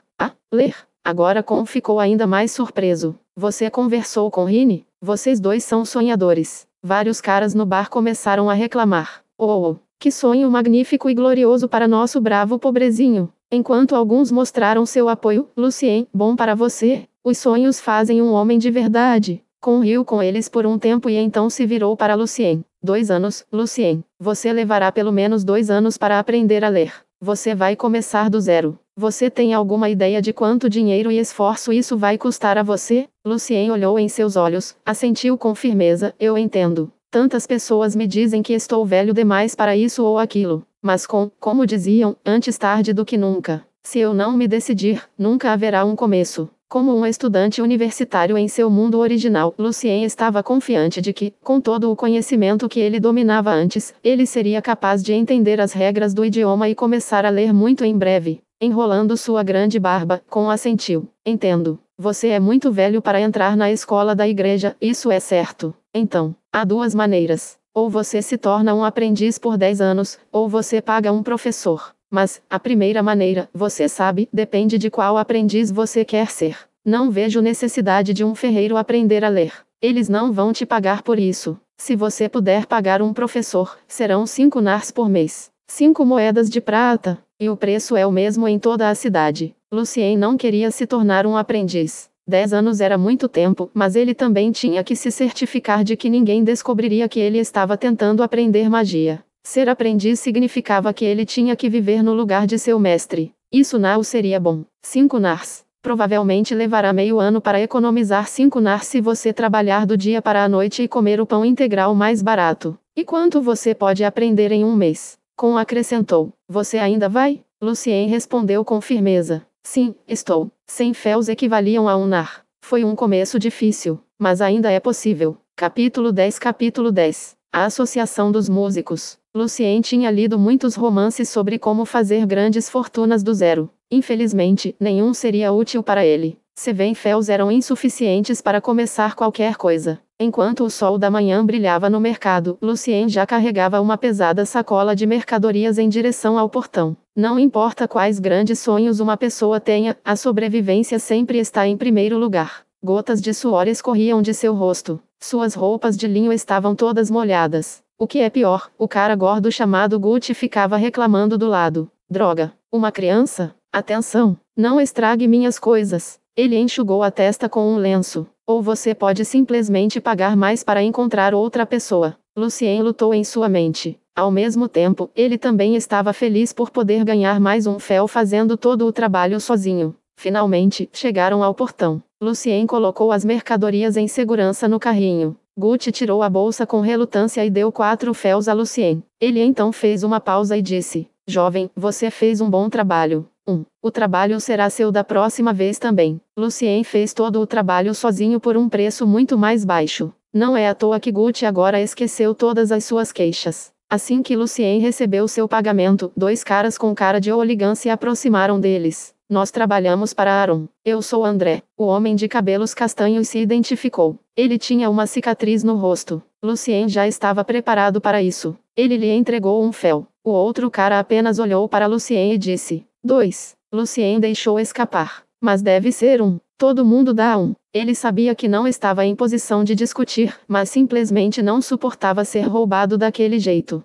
Ler? Agora Con ficou ainda mais surpreso. Você conversou com Rini? Vocês dois são sonhadores. Vários caras no bar começaram a reclamar. Oh, que sonho magnífico e glorioso para nosso bravo pobrezinho. Enquanto alguns mostraram seu apoio, Lucien, bom para você. Os sonhos fazem um homem de verdade. Con riu com eles por um tempo e então se virou para Lucien. 2 anos, Lucien. Você levará pelo menos 2 anos para aprender a ler. Você vai começar do zero. Você tem alguma ideia de quanto dinheiro e esforço isso vai custar a você? Lucien olhou em seus olhos, assentiu com firmeza. Eu entendo. Tantas pessoas me dizem que estou velho demais para isso ou aquilo. Mas como diziam, antes tarde do que nunca. Se eu não me decidir, nunca haverá um começo. Como um estudante universitário em seu mundo original, Lucien estava confiante de que, com todo o conhecimento que ele dominava antes, ele seria capaz de entender as regras do idioma e começar a ler muito em breve. Enrolando sua grande barba, Con assentiu. Entendo. Você é muito velho para entrar na escola da igreja, isso é certo. Então, há 2 maneiras. Ou você se torna um aprendiz por 10 anos, ou você paga um professor. Mas, a primeira maneira, você sabe, depende de qual aprendiz você quer ser. Não vejo necessidade de um ferreiro aprender a ler. Eles não vão te pagar por isso. Se você puder pagar um professor, serão 5 nars por mês. 5 moedas de prata. E o preço é o mesmo em toda a cidade. Lucien não queria se tornar um aprendiz. 10 anos era muito tempo, mas ele também tinha que se certificar de que ninguém descobriria que ele estava tentando aprender magia. Ser aprendiz significava que ele tinha que viver no lugar de seu mestre. Isso não seria bom. 5 nars. Provavelmente levará meio ano para economizar 5 nars se você trabalhar do dia para a noite e comer o pão integral mais barato. E quanto você pode aprender em um mês? Con acrescentou. Você ainda vai? Lucien respondeu com firmeza. Sim, estou. 100 féus equivaliam a 1 nar. Foi um começo difícil, mas ainda é possível. Capítulo 10. A Associação dos Músicos. Lucien tinha lido muitos romances sobre como fazer grandes fortunas do zero. Infelizmente, nenhum seria útil para ele. 100 féus eram insuficientes para começar qualquer coisa. Enquanto o sol da manhã brilhava no mercado, Lucien já carregava uma pesada sacola de mercadorias em direção ao portão. Não importa quais grandes sonhos uma pessoa tenha, a sobrevivência sempre está em primeiro lugar. Gotas de suor escorriam de seu rosto. Suas roupas de linho estavam todas molhadas. O que é pior, o cara gordo chamado Gucci ficava reclamando do lado. Droga, uma criança? Atenção, não estrague minhas coisas. Ele enxugou a testa com um lenço. Ou você pode simplesmente pagar mais para encontrar outra pessoa. Lucien lutou em sua mente. Ao mesmo tempo, ele também estava feliz por poder ganhar mais um fel fazendo todo o trabalho sozinho. Finalmente, chegaram ao portão. Lucien colocou as mercadorias em segurança no carrinho. Gucci tirou a bolsa com relutância e deu 4 féus a Lucien. Ele então fez uma pausa e disse: Jovem, você fez um bom trabalho. O trabalho será seu da próxima vez também. Lucien fez todo o trabalho sozinho por um preço muito mais baixo. Não é à toa que Gucci agora esqueceu todas as suas queixas. Assim que Lucien recebeu seu pagamento, 2 caras com cara de hooligan se aproximaram deles. Nós trabalhamos para Aaron. Eu sou André. O homem de cabelos castanhos se identificou. Ele tinha uma cicatriz no rosto. Lucien já estava preparado para isso. Ele lhe entregou um fel. O outro cara apenas olhou para Lucien e disse: 2. Lucien deixou escapar. Mas deve ser 1. Todo mundo dá 1. Ele sabia que não estava em posição de discutir, mas simplesmente não suportava ser roubado daquele jeito.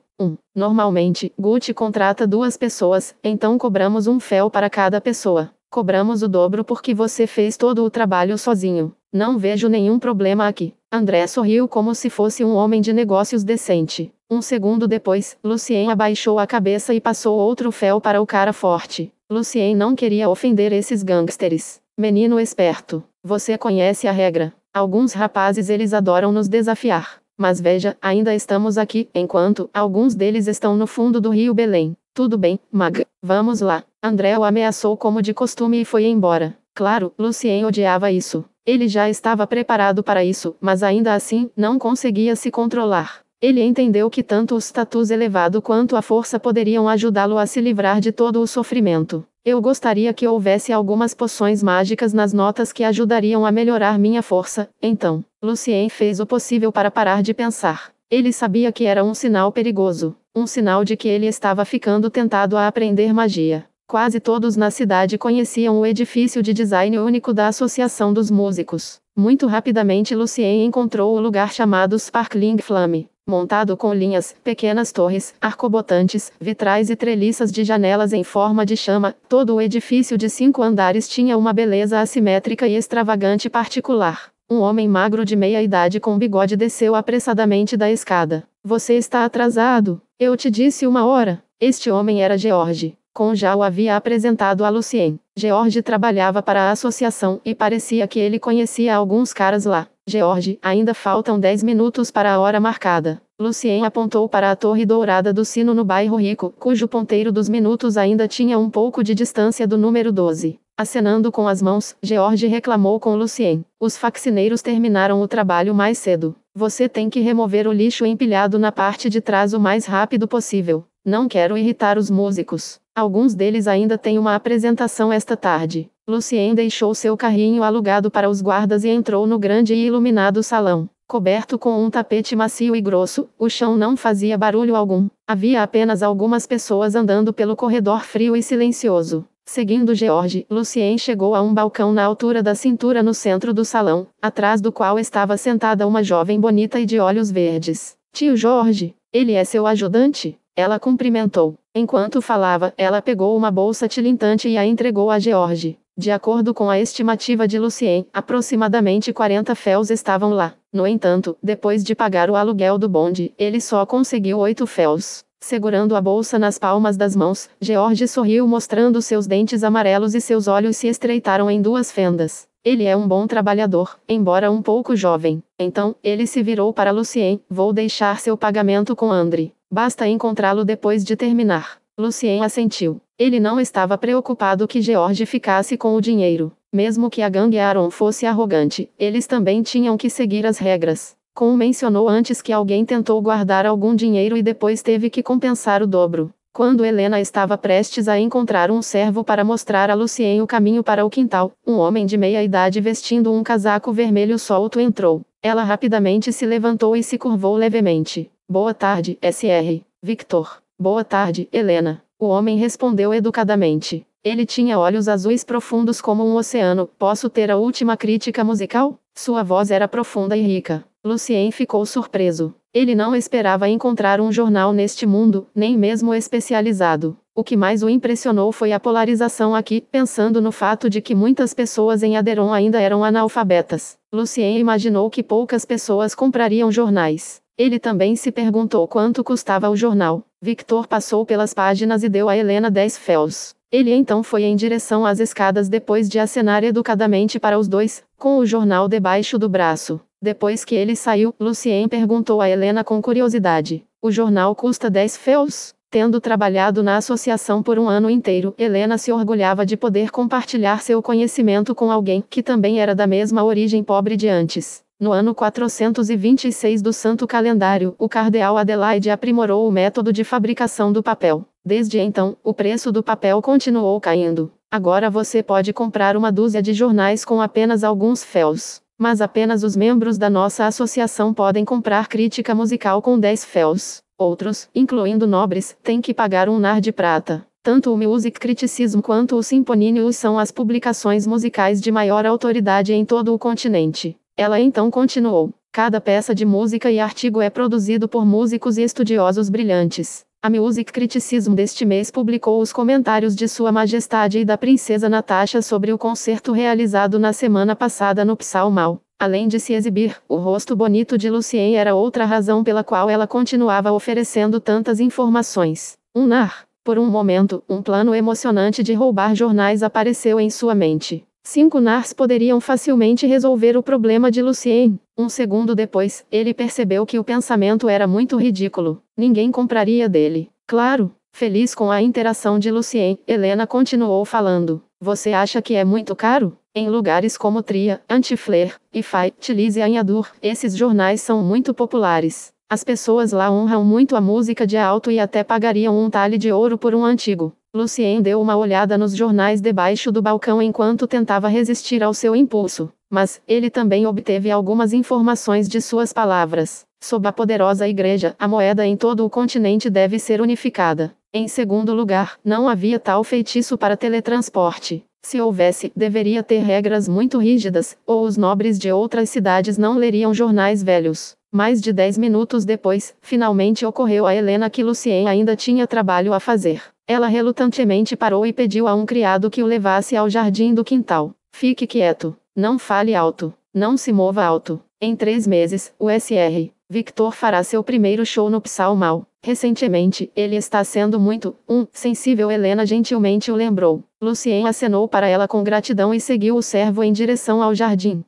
Normalmente, Gucci contrata 2 pessoas, então cobramos um fel para cada pessoa. Cobramos o dobro porque você fez todo o trabalho sozinho. Não vejo nenhum problema aqui. André sorriu como se fosse um homem de negócios decente. Um segundo depois, Lucien abaixou a cabeça e passou outro fel para o cara forte. Lucien não queria ofender esses gangsters. Menino esperto, você conhece a regra. Alguns rapazes eles adoram nos desafiar. Mas veja, ainda estamos aqui, enquanto alguns deles estão no fundo do rio Belém. Tudo bem, Mag. Vamos lá. André o ameaçou como de costume e foi embora. Claro, Lucien odiava isso. Ele já estava preparado para isso, mas ainda assim, não conseguia se controlar. Ele entendeu que tanto o status elevado quanto a força poderiam ajudá-lo a se livrar de todo o sofrimento. Eu gostaria que houvesse algumas poções mágicas nas notas que ajudariam a melhorar minha força. Então, Lucien fez o possível para parar de pensar. Ele sabia que era um sinal perigoso. Um sinal de que ele estava ficando tentado a aprender magia. Quase todos na cidade conheciam o edifício de design único da Associação dos Músicos. Muito rapidamente Lucien encontrou o lugar chamado Sparkling Flame. Montado com linhas, pequenas torres, arcobotantes, vitrais e treliças de janelas em forma de chama, todo o edifício de 5 andares tinha uma beleza assimétrica e extravagante particular. Um homem magro de meia idade com bigode desceu apressadamente da escada. Você está atrasado. Eu te disse 1 hora. Este homem era George. Con já o havia apresentado a Lucien. George trabalhava para a associação e parecia que ele conhecia alguns caras lá. George, ainda faltam 10 minutos para a hora marcada. Lucien apontou para a torre dourada do sino no bairro rico, cujo ponteiro dos minutos ainda tinha um pouco de distância do número 12. Acenando com as mãos, George reclamou com Lucien. Os faxineiros terminaram o trabalho mais cedo. Você tem que remover o lixo empilhado na parte de trás o mais rápido possível. Não quero irritar os músicos. Alguns deles ainda têm uma apresentação esta tarde. Lucien deixou seu carrinho alugado para os guardas e entrou no grande e iluminado salão. Coberto com um tapete macio e grosso, o chão não fazia barulho algum. Havia apenas algumas pessoas andando pelo corredor frio e silencioso. Seguindo George, Lucien chegou a um balcão na altura da cintura no centro do salão, atrás do qual estava sentada uma jovem bonita e de olhos verdes. Tio Jorge, ele é seu ajudante? Ela cumprimentou. Enquanto falava, ela pegou uma bolsa tilintante e a entregou a George. De acordo com a estimativa de Lucien, aproximadamente 40 féus estavam lá. No entanto, depois de pagar o aluguel do bonde, ele só conseguiu 8 féus. Segurando a bolsa nas palmas das mãos, George sorriu mostrando seus dentes amarelos e seus olhos se estreitaram em 2 fendas. Ele é um bom trabalhador, embora um pouco jovem. Então, ele se virou para Lucien. Vou deixar seu pagamento com André. Basta encontrá-lo depois de terminar. Lucien assentiu. Ele não estava preocupado que George ficasse com o dinheiro. Mesmo que a gangue Aaron fosse arrogante, eles também tinham que seguir as regras. Como mencionou antes que alguém tentou guardar algum dinheiro e depois teve que compensar o dobro. Quando Helena estava prestes a encontrar um servo para mostrar a Lucien o caminho para o quintal, um homem de meia idade vestindo um casaco vermelho solto entrou. Ela rapidamente se levantou e se curvou levemente. Boa tarde, Sr. Victor. Boa tarde, Helena. O homem respondeu educadamente. Ele tinha olhos azuis profundos como um oceano. Posso ter a última crítica musical? Sua voz era profunda e rica. Lucien ficou surpreso. Ele não esperava encontrar um jornal neste mundo, nem mesmo especializado. O que mais o impressionou foi a polarização aqui, pensando no fato de que muitas pessoas em Aderon ainda eram analfabetas. Lucien imaginou que poucas pessoas comprariam jornais. Ele também se perguntou quanto custava o jornal. Victor passou pelas páginas e deu a Helena 10 féus. Ele então foi em direção às escadas depois de acenar educadamente para os dois, com o jornal debaixo do braço. Depois que ele saiu, Lucien perguntou a Helena com curiosidade: o jornal custa 10 féus? Tendo trabalhado na associação por um ano inteiro, Helena se orgulhava de poder compartilhar seu conhecimento com alguém que também era da mesma origem pobre de antes. No ano 426 do Santo Calendário, o cardeal Adelaide aprimorou o método de fabricação do papel. Desde então, o preço do papel continuou caindo. Agora você pode comprar uma dúzia de jornais com apenas alguns féus. Mas apenas os membros da nossa associação podem comprar crítica musical com 10 féus. Outros, incluindo nobres, têm que pagar um nar de prata. Tanto o Music Criticism quanto o Symphony News são as publicações musicais de maior autoridade em todo o continente. Ela então continuou: cada peça de música e artigo é produzido por músicos e estudiosos brilhantes. A Music Criticism deste mês publicou os comentários de Sua Majestade e da Princesa Natasha sobre o concerto realizado na semana passada no Psalmal. Além de se exibir, o rosto bonito de Lucien era outra razão pela qual ela continuava oferecendo tantas informações. Um nar. Por um momento, um plano emocionante de roubar jornais apareceu em sua mente. 5 nars poderiam facilmente resolver o problema de Lucien. Um segundo depois, ele percebeu que o pensamento era muito ridículo. Ninguém compraria dele. Claro. Feliz com a interação de Lucien, Helena continuou falando: você acha que é muito caro? Em lugares como Tria, Antifleur, e Tilise Anhadur, esses jornais são muito populares. As pessoas lá honram muito a música de alto e até pagariam um talhe de ouro por um antigo. Lucien deu uma olhada nos jornais debaixo do balcão enquanto tentava resistir ao seu impulso. Mas, ele também obteve algumas informações de suas palavras. Sob a poderosa igreja, a moeda em todo o continente deve ser unificada. Em segundo lugar, não havia tal feitiço para teletransporte. Se houvesse, deveria ter regras muito rígidas, ou os nobres de outras cidades não leriam jornais velhos. Mais de 10 minutos depois, finalmente ocorreu a Helena que Lucien ainda tinha trabalho a fazer. Ela relutantemente parou e pediu a um criado que o levasse ao jardim do quintal. Fique quieto. Não fale alto. Não se mova alto. Em 3 meses, o Sr. Victor fará seu primeiro show no Psalmal. Recentemente, ele está sendo muito sensível. Helena gentilmente o lembrou. Lucien acenou para ela com gratidão e seguiu o servo em direção ao jardim.